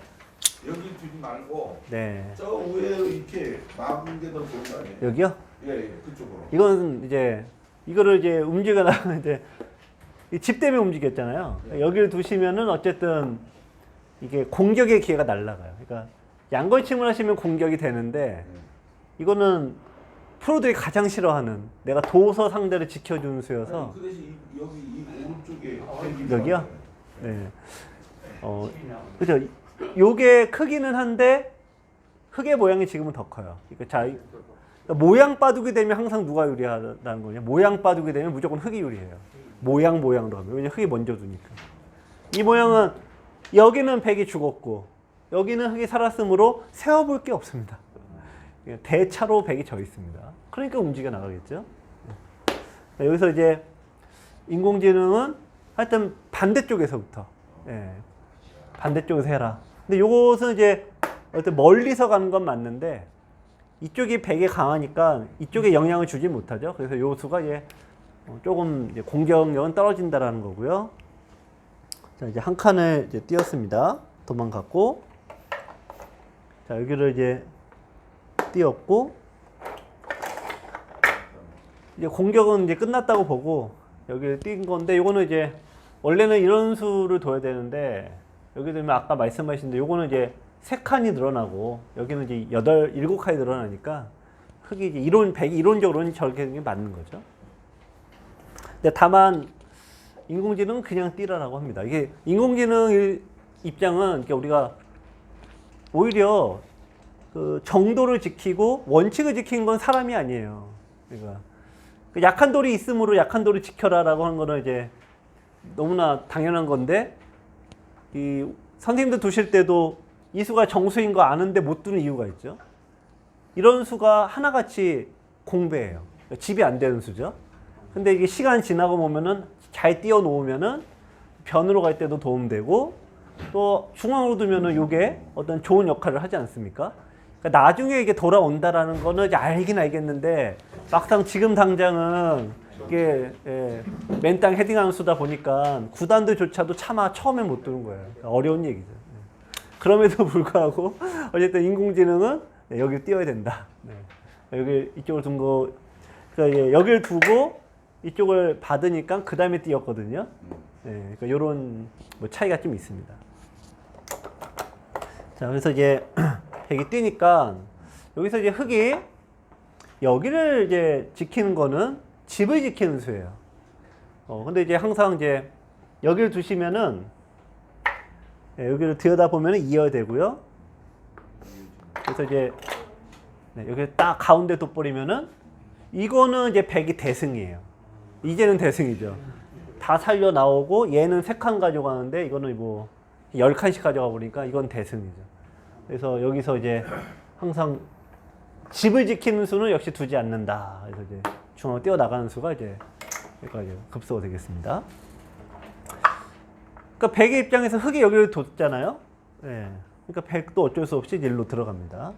여기 두지 말고 네. 저 위에 이렇게 막은 게 더 좋은 거 아니에요? 여기요? 예, 그쪽으로. 이건 이제 이거를 이제 움직여 나가는데 집 때문에 움직였잖아요. 여기를 두시면은 어쨌든 이게 공격의 기회가 날아가요. 그러니까 양걸침을 하시면 공격이 되는데 이거는 프로들이 가장 싫어하는 내가 도서 상대를 지켜주는 수여서 아니, 그 대신 여기 이 오른쪽에 여기요? 네. 그죠? 요게 크기는 한데 흙의 모양이 지금은 더 커요. 그러니까 모양 바둑이 되면 항상 누가 유리하다는 거냐? 모양 바둑이 되면 무조건 흙이 유리해요. 모양으로 하면. 왜냐면 흙이 먼저 두니까. 이 모양은 여기는 백이 죽었고 여기는 흙이 살았으므로 세워볼 게 없습니다. 대차로 백이 져 있습니다. 그러니까 움직여 나가겠죠. 여기서 이제 인공지능은 하여튼 반대쪽에서부터 반대쪽에서 해라. 근데 요것은 이제 어떤 멀리서 가는 건 맞는데 이쪽이 백에 강하니까 이쪽에 영향을 주지 못하죠. 그래서 요 수가 이제 조금 이제 공격력은 떨어진다라는 거고요. 자, 이제 한 칸을 이제 띄었습니다. 도망갔고, 자, 여기를 이제 띄었고, 이제 공격은 이제 끝났다고 보고 여기를 띈 건데, 요거는 이제 원래는 이런 수를 둬야 되는데 여기 되면 아까 말씀하신 대로 요거는 이제 3칸이 늘어나고 여기는 이제 7칸이 늘어나니까 흙이 이제 이론적으로는 저렇게 되는 게 맞는 거죠. 근데 다만 인공지능은 그냥 띄라라고 합니다. 이게 인공지능 입장은 그러니까 우리가 오히려 그 정도를 지키고 원칙을 지키는 건 사람이 아니에요. 그러니까 그 약한 돌이 있으므로 약한 돌을 지켜라라고 하는 거는 이제 너무나 당연한 건데 이 선생님들 두실 때도 이 수가 정수인 거 아는데 못 두는 이유가 있죠. 이런 수가 하나같이 공배예요. 집이 안 되는 수죠. 근데 이게 시간 지나고 보면은 잘 띄워 놓으면은 변으로 갈 때도 도움되고 또 중앙으로 두면은 이게 어떤 좋은 역할을 하지 않습니까? 그러니까 나중에 이게 돌아온다라는 거는 이제 알긴 알겠는데 막상 지금 당장은 이게 맨땅 헤딩하는 수다 보니까 구단들조차도 차마 처음에 못 두는 거예요. 그러니까 어려운 얘기죠. 그럼에도 불구하고 어쨌든 인공지능은 여기를 띄워야 된다. 여기 이쪽을 둔 거, 그러니까 여기를 두고 이쪽을 받으니까 그 다음에 띄웠거든요. 그러니까 이런 뭐 차이가 좀 있습니다. 자, 그래서 이제 백이 뛰니까 여기서 이제 흙이 여기를 이제 지키는 거는 집을 지키는 수예요. 근데 이제 항상 이제 여기를 두시면은 여기를 들여다 보면은 이어되고요. 그래서 이제 여기 딱 가운데 돋버리면은 이거는 이제 백이 대승이에요. 이제는 대승이죠. 다 살려 나오고 얘는 3칸 가져가는데 이거는 뭐 10칸씩 가져가 보니까 이건 대승이죠. 그래서 여기서 이제 항상 집을 지키는 수는 역시 두지 않는다. 그래서 이제 중앙으로 뛰어나가는 수가 이제 여기까지 급소가 되겠습니다. 그러니까 백의 입장에서 흙이 여기를 뒀잖아요. 그러니까 백도 어쩔 수 없이 일로 들어갑니다.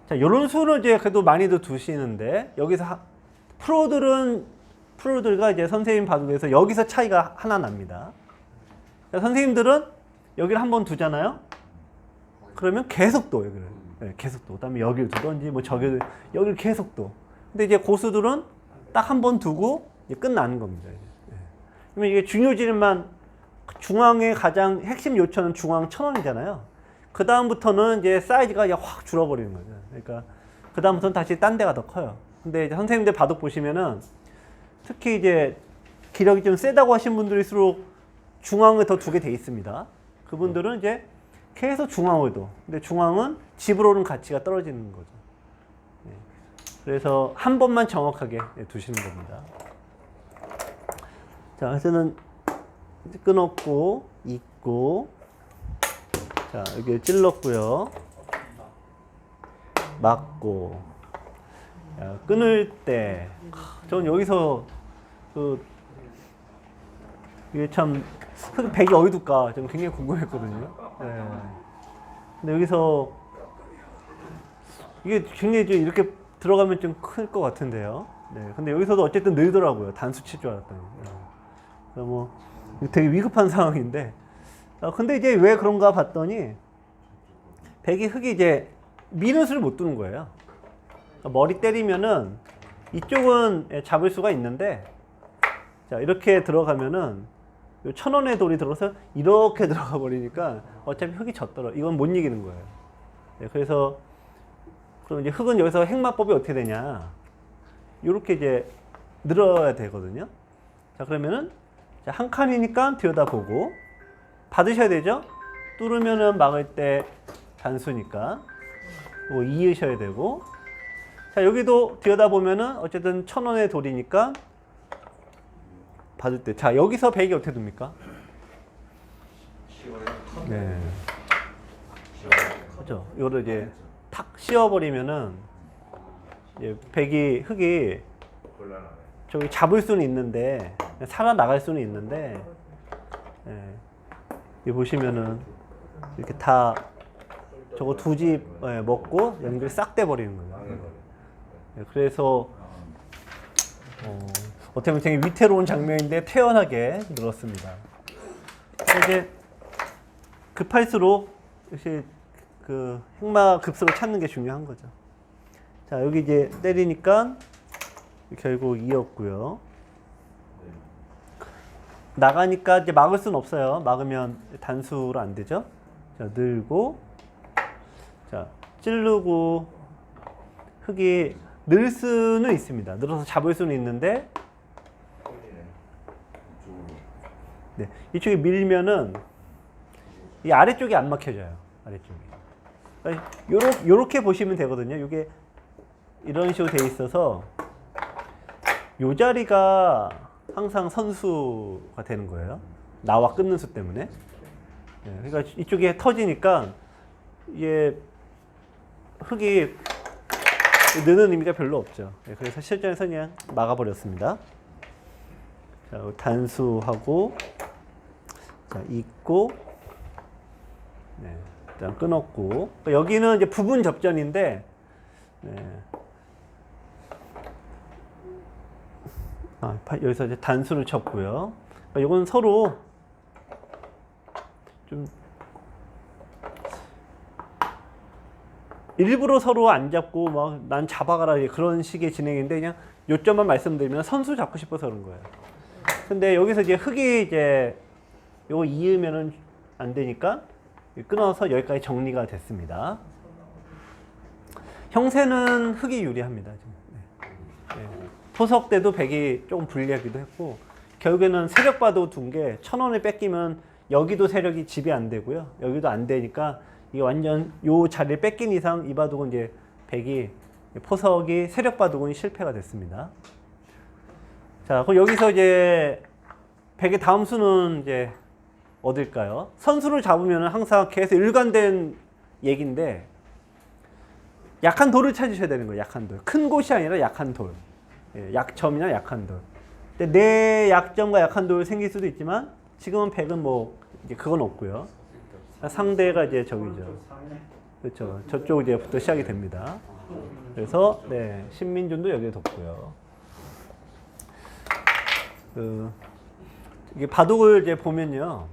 자, 이런 수는 이제 그래도 많이들 두시는데 여기서 프로들과 이제 선생님 바둑에서 여기서 차이가 하나 납니다. 그러니까 선생님들은 여기를 한번 두잖아요. 그러면 계속 둬 여기를. 계속 둬. 그다음에 여기를 두던지 뭐 여기를 계속 둬. 근데 이제 고수들은 딱 한 번 두고 이제 끝나는 겁니다. 그러면 이게 중요지만 중앙의 가장 핵심 요처는 중앙 1000원이잖아요. 그 다음부터는 이제 사이즈가 확 줄어버리는 거죠. 그러니까 그 다음부터는 다시 딴 데가 더 커요. 근데 이제 선생님들 바둑 보시면은 특히 이제 기력이 좀 세다고 하신 분들일수록 중앙을 더 두게 돼 있습니다. 그분들은 이제 계속 중앙을 둬. 근데 중앙은 집으로는 가치가 떨어지는 거죠. 그래서 한 번만 정확하게 두시는 겁니다. 자, 그래서는 끊었고, 있고, 자, 여기 찔렀고요. 맞고, 자, 끊을 때, 저는 여기서 이게 참 백이 어디 둘까 좀 굉장히 궁금했거든요. 근데 여기서 이게 굉장히 좀 이렇게 들어가면 좀 클 것 같은데요. 근데 여기서도 어쨌든 늘더라고요. 단수 칠 줄 알았더니. 그래서 뭐 되게 위급한 상황인데. 근데 이제 왜 그런가 봤더니 백이 흙이 이제 미는 수를 못 두는 거예요. 그러니까 머리 때리면은 이쪽은 잡을 수가 있는데, 자, 이렇게 들어가면은 1000원의 돌이 들어서 이렇게 들어가 버리니까 어차피 흙이 졌더라. 이건 못 이기는 거예요. 그래서 그럼 이제 흙은 여기서 행마법이 어떻게 되냐? 이렇게 이제 늘어야 되거든요. 자, 그러면은 자, 한 칸이니까 들여다보고 받으셔야 되죠? 뚫으면은 막을 때 단수니까 뭐 이으셔야 되고, 자, 여기도 들여다보면은 어쨌든 1000원의 돌이니까 받을 때, 자, 여기서 백이 어떻게 됩니까? 네. 그렇죠. 이거를 이제 탁 씌워버리면은 이제 흙이 저기 잡을 수는 있는데 살아나갈 수는 있는데, 여기 보시면은 이렇게 다 저거 두 집 먹고 연결이 싹 떼버리는 거예요. 그래서 어떻게 보면 되게 위태로운 장면인데 태연하게 늘었습니다. 이제 급할수록 역시 그 행마 급수를 찾는 게 중요한 거죠. 자, 여기 이제 때리니까 결국 이었고요. 나가니까 이제 막을 수는 없어요. 막으면 단수로 안 되죠. 자, 늘고, 자, 찌르고, 흙이 늘 수는 있습니다. 늘어서 잡을 수는 있는데 네, 이쪽에 밀면은 이 아래쪽이 안 막혀져요. 아래쪽이. 그러니까 요렇게 보시면 되거든요. 이게 이런 식으로 돼 있어서 요 자리가 항상 선수가 되는 거예요. 나와 끊는 수 때문에. 네, 그러니까 이쪽에 터지니까 이게 흙이 느는 의미가 별로 없죠. 네, 그래서 실전에서 그냥 막아버렸습니다. 자, 단수하고 자, 잇고 네, 일단 끊었고 여기는 이제 부분 접전인데 네. 여기서 이제 단수를 쳤고요. 그러니까 이건 서로 좀 일부러 서로 안 잡고 막 난 잡아가라 그런 식의 진행인데 그냥 요점만 말씀드리면 선수 잡고 싶어서 그런 거예요. 근데 여기서 이제 흙이 이제 요거 이으면은 안 되니까 끊어서 여기까지 정리가 됐습니다. 형세는 흙이 유리합니다. 지금. 네. 네. 토석 때도 백이 조금 불리하기도 했고 결국에는 세력 바둑 둔 게 1,000원을 뺏기면 여기도 세력이 집이 안 되고요. 여기도 안 되니까 이게 완전 요 자리를 뺏긴 이상 이 바둑은 이제 백이 포석이 세력 바둑은 실패가 됐습니다. 자, 그럼 여기서 이제 백의 다음 수는 이제 어딜까요? 선수를 잡으면 항상 계속 일관된 얘기인데 약한 돌을 찾으셔야 되는 거예요. 약한 돌. 큰 곳이 아니라 약한 돌. 예, 약점이나 약한 돌. 근데 내 약점과 약한 돌이 생길 수도 있지만 지금은 백은 뭐 이제 그건 없고요. 상대가 이제 저기죠. 그렇죠. 저쪽 이제부터 시작이 됩니다. 그래서 네, 신민준도 여기에 뒀고요. 이게 바둑을 이제 보면요.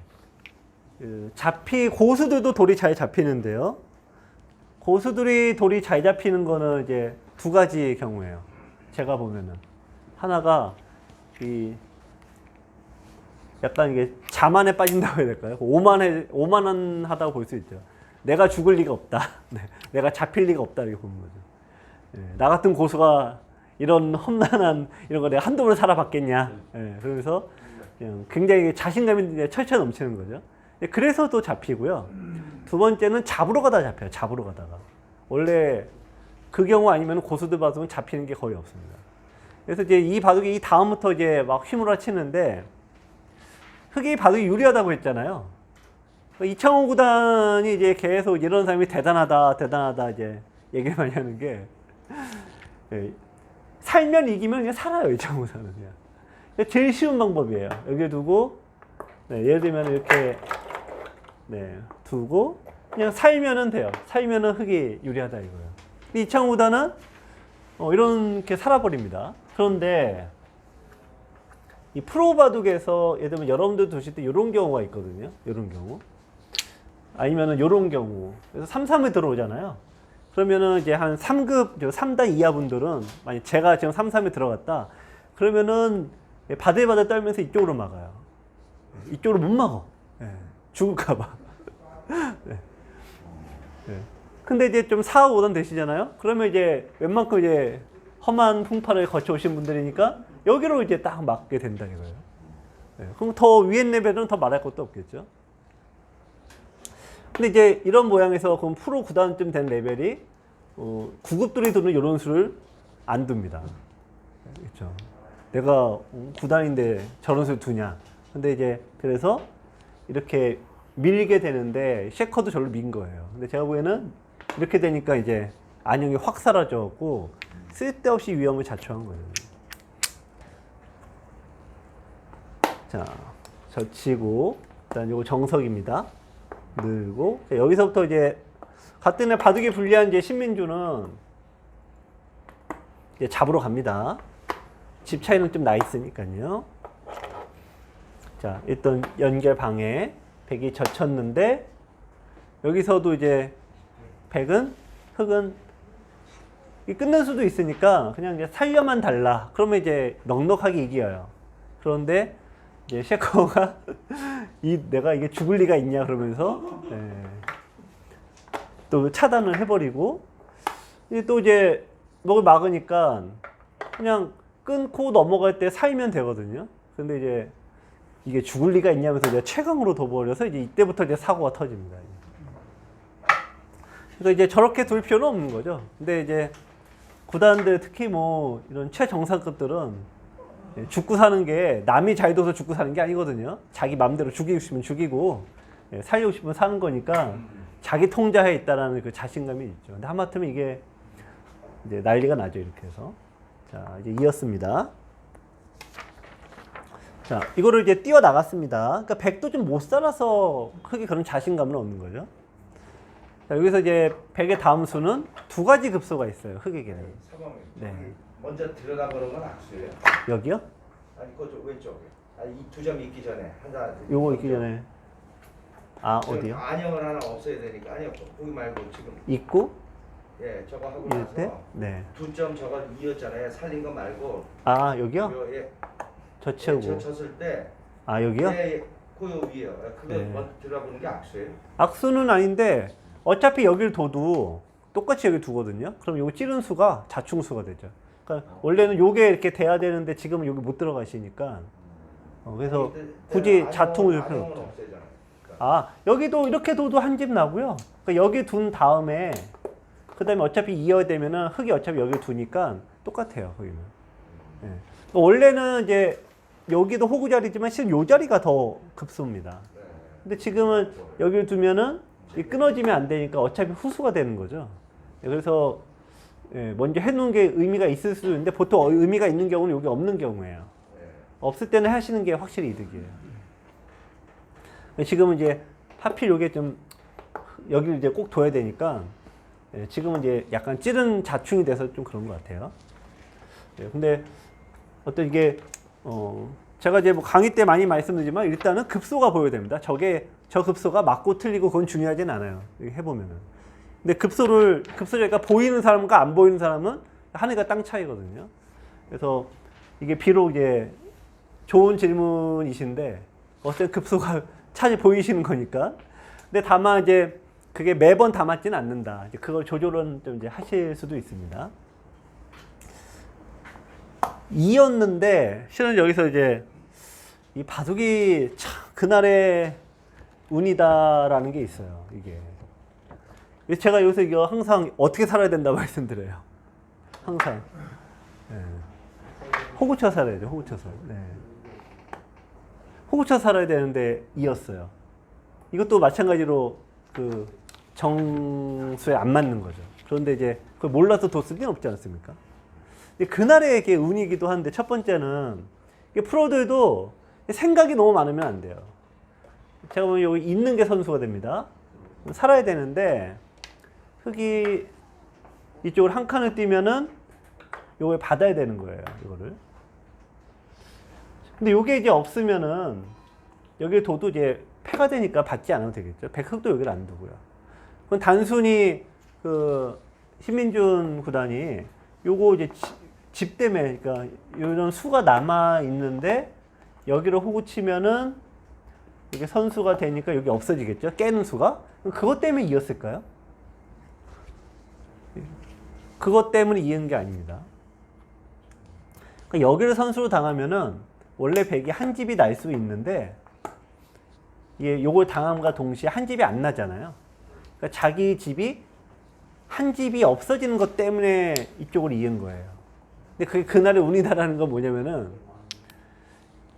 고수들도 돌이 잘 잡히는데요. 고수들이 돌이 잘 잡히는 거는 이제 두 가지 경우예요. 제가 보면은 하나가 이 약간 이게 자만에 빠진다고 해야 될까요? 오만하다고 볼 수 있죠. 내가 죽을 리가 없다. 네, 내가 잡힐 리가 없다 이렇게 보는 거죠. 네, 나 같은 고수가 이런 험난한 이런 거 내가 한두 번을 살아봤겠냐. 네, 그러면서 그냥 굉장히 자신감이 철철 넘치는 거죠. 그래서 또 잡히고요. 두 번째는 잡으러 가다가 잡혀요. 잡으러 가다가. 원래 그 경우 아니면 고수들 바둑은 잡히는 게 거의 없습니다. 그래서 이제 이 바둑이 이 다음부터 이제 막 휘몰아 치는데 흙이 바둑이 유리하다고 했잖아요. 이창호 구단이 이제 계속 이런 사람이 대단하다 이제 얘기를 많이 하는 게 살면 이기면 그냥 살아요. 이창호 구단은 그냥. 제일 쉬운 방법이에요. 여기 두고 네, 예를 들면 이렇게 네, 두고 그냥 살면은 돼요. 살면은 흙이 유리하다 이거예요. 이창호 구단은 이렇게 살아버립니다. 그런데 이 프로 바둑에서 예를 들면 여러분들 두실 때 이런 경우가 있거든요. 이런 경우. 아니면은 이런 경우. 그래서 3-3을 들어오잖아요. 그러면은 이제 한 3급, 3단 이하 분들은 만약 제가 지금 3-3에 들어갔다. 그러면은 바들바들 떨면서 이쪽으로 막아요. 이쪽으로 못 막아. 네. 죽을까봐. 네. 네. 근데 이제 좀 4, 5단 되시잖아요. 그러면 이제 웬만큼 이제 험한 풍파를 거쳐오신 분들이니까 여기로 이제 딱 맞게 된다 이거예요. 네. 그럼 더 위에 레벨은 더 말할 것도 없겠죠. 근데 이제 이런 모양에서 그럼 프로 9단쯤 된 레벨이 9급들이 두는 이런 수를 안 둡니다. 그렇죠. 내가 9단인데 저런 수를 두냐. 근데 이제 그래서 이렇게 밀게 되는데 셰커도 저를 민 거예요. 근데 제가 보기에는 이렇게 되니까 이제 안형이 확 사라졌고 쓸데없이 위험을 자초한 거예요. 자, 젖히고 일단 요거 정석입니다. 늘고 여기서부터 이제 같은 애 바둑이 불리한 이제 신민주는 이제 잡으러 갑니다. 집 차이는 좀 나 있으니까요. 자, 일단 연결 방해 백이 젖혔는데 여기서도 이제 흙은 끊는 수도 있으니까 그냥 이제 살려만 달라. 그러면 이제 넉넉하게 이겨요. 그런데 이제 셰커가 내가 이게 죽을 리가 있냐 그러면서 또 차단을 해버리고 또 이제 목을 막으니까 그냥 끊고 넘어갈 때 살면 되거든요. 근데 이제 이게 죽을 리가 있냐면서 이제 최강으로 둬버려서 이제 이때부터 이제 사고가 터집니다. 그래서 이제 저렇게 둘 필요는 없는 거죠. 근데 이제 구단들 특히 뭐 이런 최정상급들은 죽고 사는 게 남이 잘 둬서 죽고 사는 게 아니거든요. 자기 마음대로 죽이고 싶으면 죽이고 살리고 싶으면 사는 거니까 자기 통제하에 있다라는 그 자신감이 있죠. 근데 하마터면 이게 이제 난리가 나죠. 이렇게 해서. 자, 이제 이었습니다. 자, 이거를 이제 뛰어나갔습니다. 그러니까 100도 좀 못 살아서 크게 그런 자신감은 없는 거죠. 자, 여기서 이제 100의 다음 수는 두 가지 급소가 있어요. 흑에게는. 사방에. 네. 먼저 들어가보는 건 악수예요. 여기요? 아니 그쪽 왼쪽에. 아니 이 두 점 있기 전에 하나. 요거 있기 전에. 아, 어디요? 안형을 하나 없애야 되니까 아니요 거기 말고 지금 있고? 예 저거 하고 이럴 때? 나서 네. 두 점 저거 이었잖아요. 살린 거 말고. 아, 여기요? 요, 예. 저 채우고. 저 쳤을 때. 아, 여기요? 예, 그요 위에요. 그거 네. 먼저 들어가보는 게 악수예요. 악수는 아닌데 어차피 여기를 둬도 똑같이 여기 두거든요. 그럼 요거 찌른 수가 자충수가 되죠. 그러니까 원래는 요게 이렇게 돼야 되는데 지금은 여기 못 들어가시니까 그래서 굳이 자통을 줄 필요는 없죠. 없애잖아요. 아, 여기도 이렇게 둬도 한 집 나고요. 그러니까 여기 둔 다음에 그 다음에 어차피 이어야 되면은 흙이 어차피 여기 두니까 똑같아요. 거기는. 예. 원래는 이제 여기도 호구 자리지만 실은 요 자리가 더 급소입니다. 근데 지금은 여기를 두면은 이 끊어지면 안 되니까 어차피 후수가 되는 거죠. 예, 그래서 먼저 해놓은 게 의미가 있을 수도 있는데 보통 의미가 있는 경우는 여기 없는 경우예요. 없을 때는 하시는 게 확실히 이득이에요. 지금은 이제 하필 요게 좀 여기를 이제 꼭 둬야 되니까 지금은 이제 약간 찌른 자충이 돼서 좀 그런 것 같아요. 근데 어떤 이게 제가 이제 뭐 강의 때 많이 말씀드리지만 일단은 급소가 보여야 됩니다. 저 급소가 맞고 틀리고 그건 중요하진 않아요. 해보면은. 근데 급소가 보이는 사람과 안 보이는 사람은 하늘과 땅 차이거든요. 그래서 이게 비록 이제 좋은 질문이신데 어쨌든 급소가 차지 보이시는 거니까. 근데 다만 이제 그게 매번 다 맞지는 않는다. 이제 그걸 조절은 좀 이제 하실 수도 있습니다. 2였는데 실은 여기서 이제 이 바둑이 참 그날의 운이다라는 게 있어요. 이게 제가 여기서 이거 항상 어떻게 살아야 된다 말씀드려요. 항상 호구쳐 살아야죠. 호구쳐서. 호구쳐 살아야 되는데 이었어요. 이것도 마찬가지로 그 정수에 안 맞는 거죠. 그런데 이제 그걸 몰라서 뒀을 리는 없지 않습니까? 근데 그날의 이게 운이기도 한데 첫 번째는 이게 프로들도 생각이 너무 많으면 안 돼요. 제가 보면 여기 있는 게 선수가 됩니다. 살아야 되는데 흙이 이쪽으로 한 칸을 뛰면은 요걸 받아야 되는 거예요. 이거를. 근데 요게 이제 없으면은 여기를 둬도 이제 패가 되니까 받지 않아도 되겠죠. 백흑도 여기를 안 두고요. 그건 단순히 그 신민준 구단이 요거 이제 집 때문에 그러니까 이런 수가 남아 있는데 여기를 호구 치면은 이게 선수가 되니까 여기 없어지겠죠. 깨는 수가. 그것 때문에 이었을까요? 그것 때문에 이은 게 아닙니다. 그러니까 여기를 선수로 당하면은 원래 백이 한 집이 날 수 있는데 예, 요걸 당함과 동시에 한 집이 안 나잖아요. 그러니까 자기 집이 한 집이 없어지는 것 때문에 이쪽으로 이은 거예요. 근데 그게 그날의 운이다라는 건 뭐냐면은,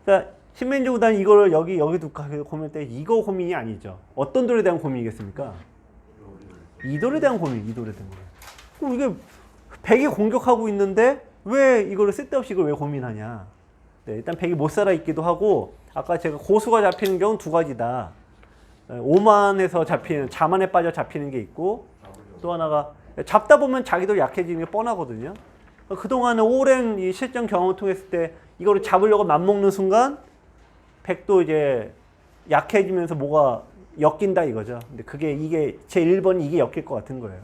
그러니까 신민주 구단이 이거를 여기 두고 고민할 때 이거 고민이 아니죠. 어떤 돌에 대한 고민이겠습니까? 이 돌에 대한 고민, 이 돌에 대한 고민. 이게 백이 공격하고 있는데 왜 이거를 쓸데없이 이걸 왜 고민하냐? 네, 일단 백이 못 살아 있기도 하고 아까 제가 고수가 잡히는 경우는 두 가지다. 오만해서 잡히는, 자만에 빠져 잡히는 게 있고 또 하나가 잡다 보면 자기도 약해지는 게 뻔하거든요. 그동안에 오랜 이 실전 경험을 통했을 때 이거를 잡으려고 맘먹는 순간 백도 이제 약해지면서 뭐가 엮인다 이거죠. 근데 이게 제 1번이 이게 엮일 것 같은 거예요.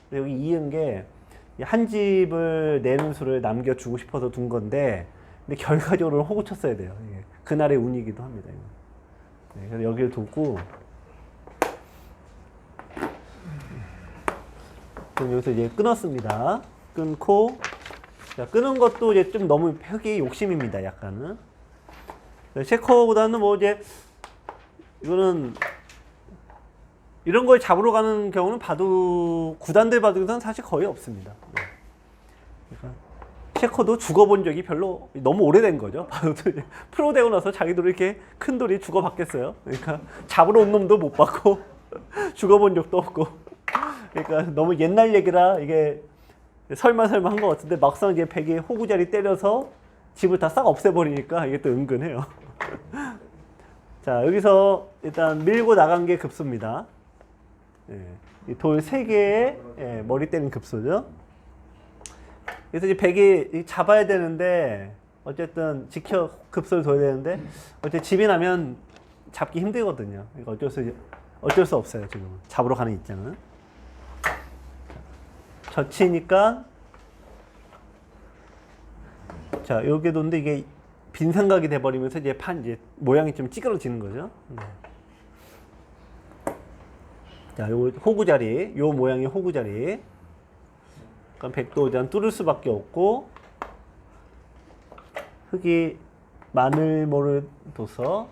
근데 여기 이은 게 한 집을 내는 수를 남겨주고 싶어서 둔 건데 근데 결과적으로는 호구 쳤어야 돼요. 이게 그날의 운이기도 합니다. 네, 그래서 여기를 두고 그럼 여기서 이제 끊었습니다. 끊고, 자, 끄는 것도 이제 좀 너무 흙이 욕심입니다. 약간은. 쉐커보다는 뭐 이제 이거는 이런 걸 잡으러 가는 경우는 바둑 구단들 바둑에서는 사실 거의 없습니다. 네. 그러니까 쉐커도 죽어본 적이 별로 너무 오래된 거죠. 바둑도 프로 되고 나서 자기도 이렇게 큰 돌이 죽어봤겠어요. 그러니까 잡으러 온 놈도 못 봤고 죽어본 적도 없고. 그러니까 너무 옛날 얘기라 이게 설마 한 것 같은데 막상 이제 백이 호구자리 때려서 집을 다 싹 없애버리니까 이게 또 은근해요. 자, 여기서 일단 밀고 나간 게 급소입니다. 예, 돌 3개에 예, 머리 때린 급소죠. 그래서 이제 백이 잡아야 되는데 어쨌든 지켜 급소를 둬야 되는데 어쨌든 집이 나면 잡기 힘들거든요. 그러니까 어쩔 수 없어요. 지금 잡으러 가는 입장은. 젖히니까 자, 요게 돈데 이게 빈삼각이 돼버리면서 이제 이제 모양이 좀 찌그러지는 거죠. 네. 자, 요 호구 자리, 요 모양이 호구 자리. 그럼 백도 일단 뚫을 수밖에 없고 흙이 마늘모를 둬서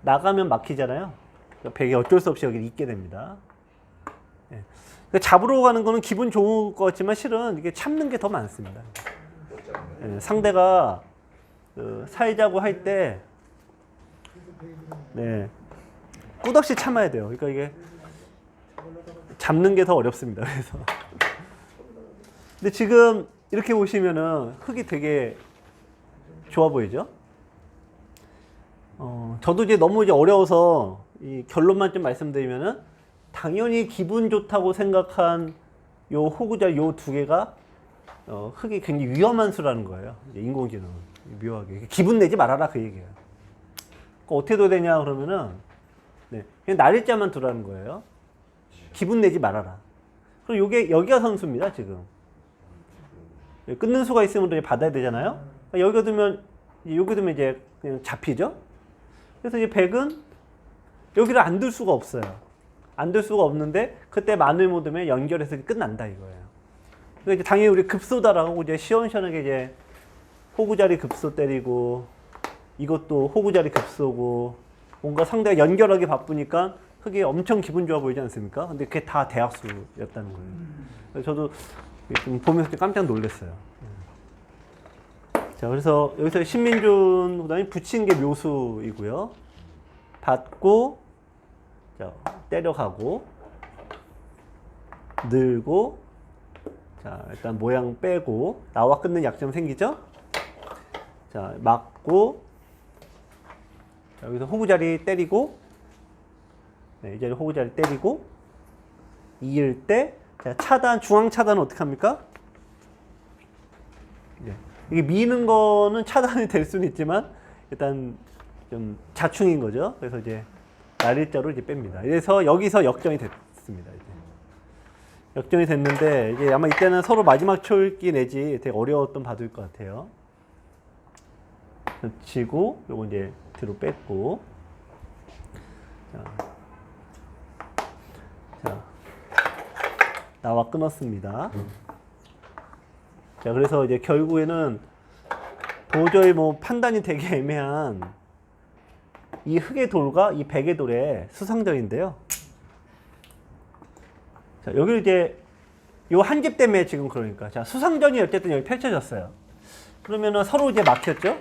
나가면 막히잖아요. 그러니까 백이 어쩔 수 없이 여기 있게 됩니다. 네. 그러니까 잡으러 가는 거는 기분 좋을 것 같지만 실은 이게 참는 게 더 많습니다. 네, 상대가 사이자고 할 때 네, 끝없이 참아야 돼요. 그러니까 이게 잡는 게 더 어렵습니다. 그래서 근데 지금 이렇게 보시면은 흙이 되게 좋아 보이죠? 저도 이제 너무 이제 어려워서 이 결론만 좀 말씀드리면은 당연히 기분 좋다고 생각한 요 호구자 요 2개가 흙이 굉장히 위험한 수라는 거예요. 이제 인공지능은 묘하게 기분 내지 말아라 그 얘기예요. 어떻게 둬야 되냐 그러면은 네, 그냥 날일자만 두라는 거예요. 기분 내지 말아라. 그리고 요게 여기가 선수입니다 지금. 끊는 수가 있으면 이제 받아야 되잖아요. 여기가 두면 여기 두면 이제 그냥 잡히죠. 그래서 이제 백은 여기를 안 둘 수가 없어요. 안 둘 수가 없는데 그때 마늘 못 두면 연결해서 끝난다 이거예요. 그러니까 이제 당연히 우리 급소다라고 이제 시원시원하게 이제 호구자리 급소 때리고 이것도 호구자리 급소고 뭔가 상대가 연결하기 바쁘니까 흙이 엄청 기분 좋아 보이지 않습니까? 근데 그게 다 대학수였다는 거예요. 그래서 저도 좀 보면서 좀 깜짝 놀랐어요. 자, 그래서 여기서 신민준 후단이 붙인 게 묘수이고요. 받고, 자, 때려가고, 늘고, 자, 일단 모양 빼고, 나와 끊는 약점 생기죠? 자, 막고, 자, 여기서 호구자리 때리고, 네, 이 자리 호구자리 때리고, 이을 때, 자, 차단, 중앙 차단은 어떻게 합니까? 네. 이게 미는 거는 차단이 될 수는 있지만, 일단 좀 자충인 거죠. 그래서 이제 날일자로 이제 뺍니다. 그래서 여기서 역전이 됐습니다. 이제. 역전이 됐는데, 이게 아마 이때는 서로 마지막 초읽기 내지 되게 어려웠던 바둑일 것 같아요. 치고, 요거 이제 뒤로 뺐고, 자, 나와 끊었습니다. 자, 그래서 이제 결국에는 도저히 뭐 판단이 되게 애매한 이 흙의 돌과 이 백의 돌의 수상전인데요. 자, 여기 이제 요 한 집 때문에 지금 그러니까. 자, 수상전이 어쨌든 여기 펼쳐졌어요. 그러면은 서로 이제 막혔죠?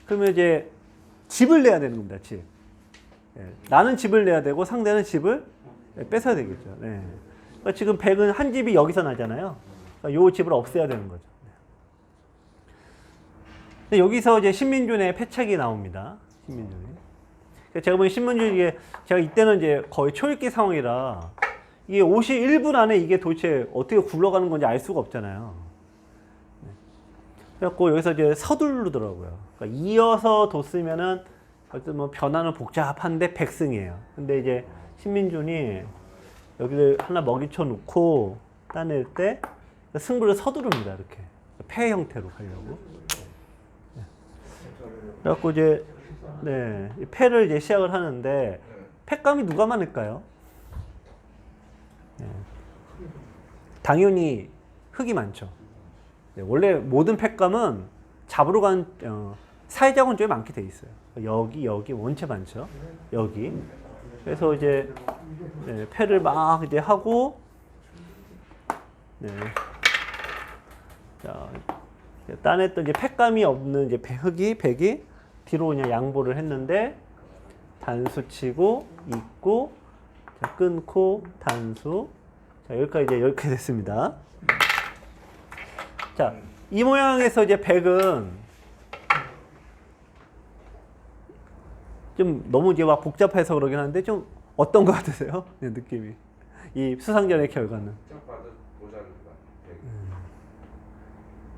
그러면 이제 집을 내야 되는 겁니다, 집. 예, 나는 집을 내야 되고 상대는 집을 뺏어야 되겠죠. 네. 그러니까 지금 백은 한 집이 여기서 나잖아요. 그러니까 요 집을 없애야 되는 거죠. 근데 여기서 이제 신민준의 패착이 나옵니다. 신민준이. 그러니까 제가 보기엔 신민준이 이게 제가 이때는 이제 거의 초읽기 상황이라 이게 51분 안에 이게 도대체 어떻게 굴러가는 건지 알 수가 없잖아요. 그래갖고 여기서 이제 서두르더라고요. 그러니까 이어서 뒀으면은 어쨌든 뭐 변화는 복잡한데 백승이에요. 근데 이제 신민준이 여기를 하나 먹이쳐 놓고 따낼 때 승부를 서두릅니다. 이렇게 패 형태로 가려고. 그래갖고 이제 네, 패를 이제 시작을 하는데 패감이 누가 많을까요? 네. 당연히 흙이 많죠. 네, 원래 모든 팩감은 잡으러 간 사회자원 쪽에 많게 돼 있어요. 여기 원체 많죠. 여기. 그래서 이제 네, 패를 막 이제 하고 네. 자, 따냈던 이제 팩감이 없는 이제 백이 뒤로 그냥 양보를 했는데 단수 치고 있고 자, 끊고 단수 자 여기까지 이제 이렇게 됐습니다. 자, 이 모양에서 이제 백은 좀 너무 이제 막 복잡해서 그러긴 한데 좀 어떤 것 같으세요? 네, 느낌이 이 수상전의 결과는.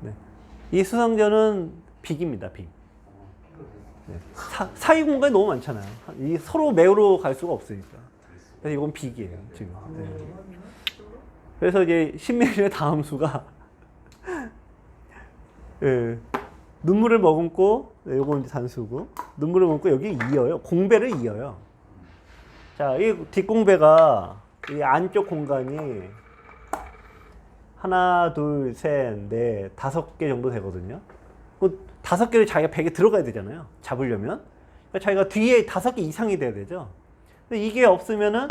네. 이 수상전은 빅입니다. 빅. 네. 사이 공간이 너무 많잖아요. 이 서로 매우로 갈 수가 없으니까. 그래서 이건 빅이에요. 지금. 네. 그래서 이제 신메일의 다음 수가 네. 눈물을 머금고 네, 요건 이제 단수고 눈물을 머금고 여기 이어요. 공배를 이어요. 자, 이 뒷공배가 이 안쪽 공간이 하나, 둘, 셋, 넷, 5개 정도 되거든요. 그 5개를 자기가 백에 들어가야 되잖아요. 잡으려면. 그러니까 자기가 뒤에 5개 이상이 돼야 되죠. 근데 이게 없으면은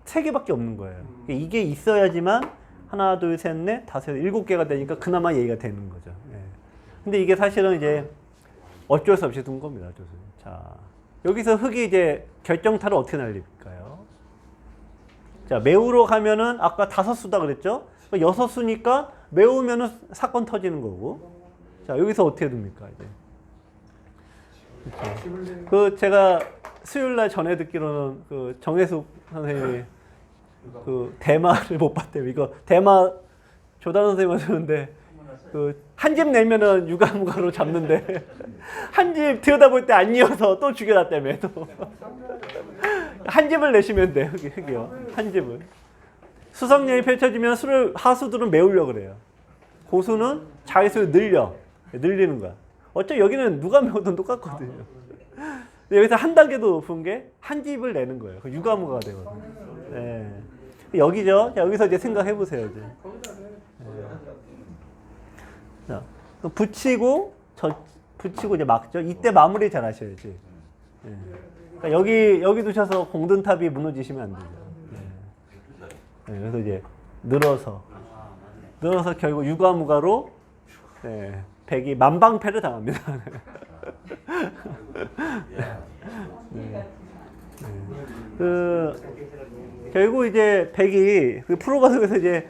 3개밖에 없는 거예요. 이게 있어야지만 하나, 둘, 셋, 넷, 5, 7개가 되니까 그나마 얘기가 되는 거죠. 예. 근데 이게 사실은 이제 어쩔 수 없이 둔 겁니다. 자, 여기서 흙이 이제 결정타를 어떻게 날릴까요? 자, 매우로 가면은 아까 5수다 그랬죠? 6수니까 매우면은 사건 터지는 거고. 자, 여기서 어떻게 됩니까? 이제. 그렇죠. 그 제가 수요일 날 전에 듣기로는 그 정혜숙 선생님이 그 대마를 못 봤대요. 이거 대마 조단 선생님 하셨는데 그 한 집 내면은 유가무가로 잡는데 한 집 들여다볼 때 안 이어서 또 죽여놨다며 또. 한 집을 내시면 돼. 흙이요. 한 집을. 수성령이 펼쳐지면 수를 하수들은 메우려고 그래요. 고수는 자기 수를 늘리는 거야. 어차피 여기는 누가 메우든 똑같거든요. 여기서 한 단계 더 높은 게 한 집을 내는 거예요. 그 유가무가 되거든요. 네. 여기죠. 자, 여기서 이제 생각해 보세요. 이제. 네. 자, 붙이고 이제 막죠. 이때 마무리 잘 하셔야지. 네. 그러니까 여기 두셔서 공든탑이 무너지시면 안 되죠. 네. 네, 그래서 이제 늘어서 결국 유가무가로 네, 백이 만방패를 당합니다. 네. 결국 이제 백이 그 프로바둑에서 이제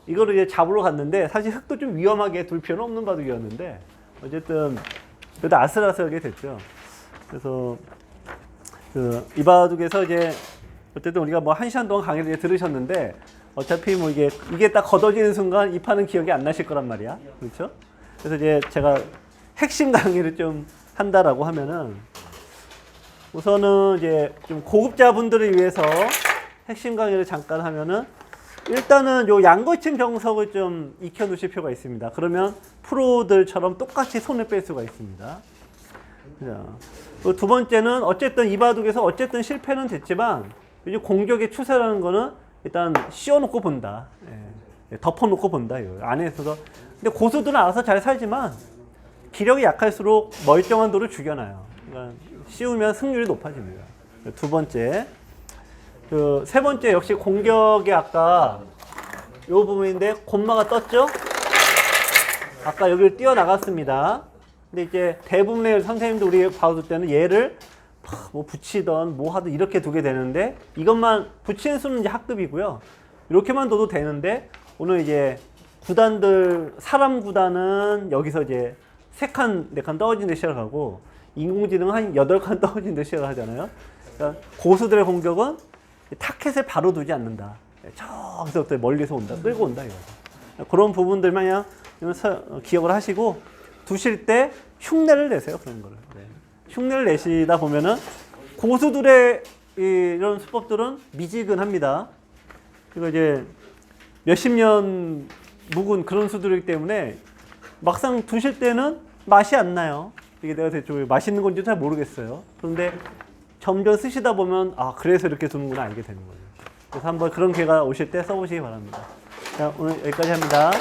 이거를 이제 잡으러 갔는데 사실 흙도 좀 위험하게 둘 필요는 없는 바둑이었는데 어쨌든 그래도 아슬아슬하게 됐죠. 그래서 이 바둑에서 이제 어쨌든 우리가 뭐 1시간 동안 강의를 들으셨는데 어차피 뭐 이게 딱 걷어지는 순간 이 판은 기억이 안 나실 거란 말이야. 그렇죠? 그래서 이제 제가 핵심 강의를 좀 한다라고 하면은 우선은 이제 좀 고급자분들을 위해서 핵심 강의를 잠깐 하면은 일단은 요 양거침 정석을 좀 익혀 놓으실 필요가 있습니다. 그러면 프로들처럼 똑같이 손을 뺄 수가 있습니다. 자, 두 번째는 어쨌든 이 바둑에서 어쨌든 실패는 됐지만 이제 공격의 추세라는 거는 일단 씌워놓고 본다. 예, 덮어놓고 본다. 이거 안에서도. 근데 고수들은 알아서 잘 살지만 기력이 약할수록 멀쩡한 돌을 죽여놔요. 그러니까 씌우면 승률이 높아집니다. 두 번째. 세 번째 역시 공격이 아까 요 부분인데 곤마가 떴죠? 아까 여기를 뛰어나갔습니다. 근데 이제 대부분의 선생님도 우리 봐줄 때는 얘를 뭐 붙이던 뭐 하든 이렇게 두게 되는데 이것만 붙이는 수는 이제 학급이고요. 이렇게만 둬도 되는데 오늘 이제 구단들 사람 구단은 여기서 이제 3칸, 4칸 떨어진 데 시작하고 인공지능은 한 8칸 떨어진 데 시작하잖아요. 그러니까 고수들의 공격은 타켓을 바로 두지 않는다. 저기서부터 멀리서 온다. 끌고 온다. 이거. 그런 부분들 마냥 기억을 하시고 두실 때 흉내를 내세요. 그런 거를. 네. 흉내를 내시다 보면은 고수들의 이런 수법들은 미지근합니다. 그리고 이제 몇십 년 묵은 그런 수들이기 때문에 막상 두실 때는 맛이 안 나요. 이게 내가 대충 맛있는 건지 잘 모르겠어요. 그런데 점점 쓰시다 보면 아 그래서 이렇게 두는구나 알게 되는 거예요. 그래서 한번 그런 기회가 오실 때 써보시기 바랍니다. 자, 오늘 여기까지 합니다.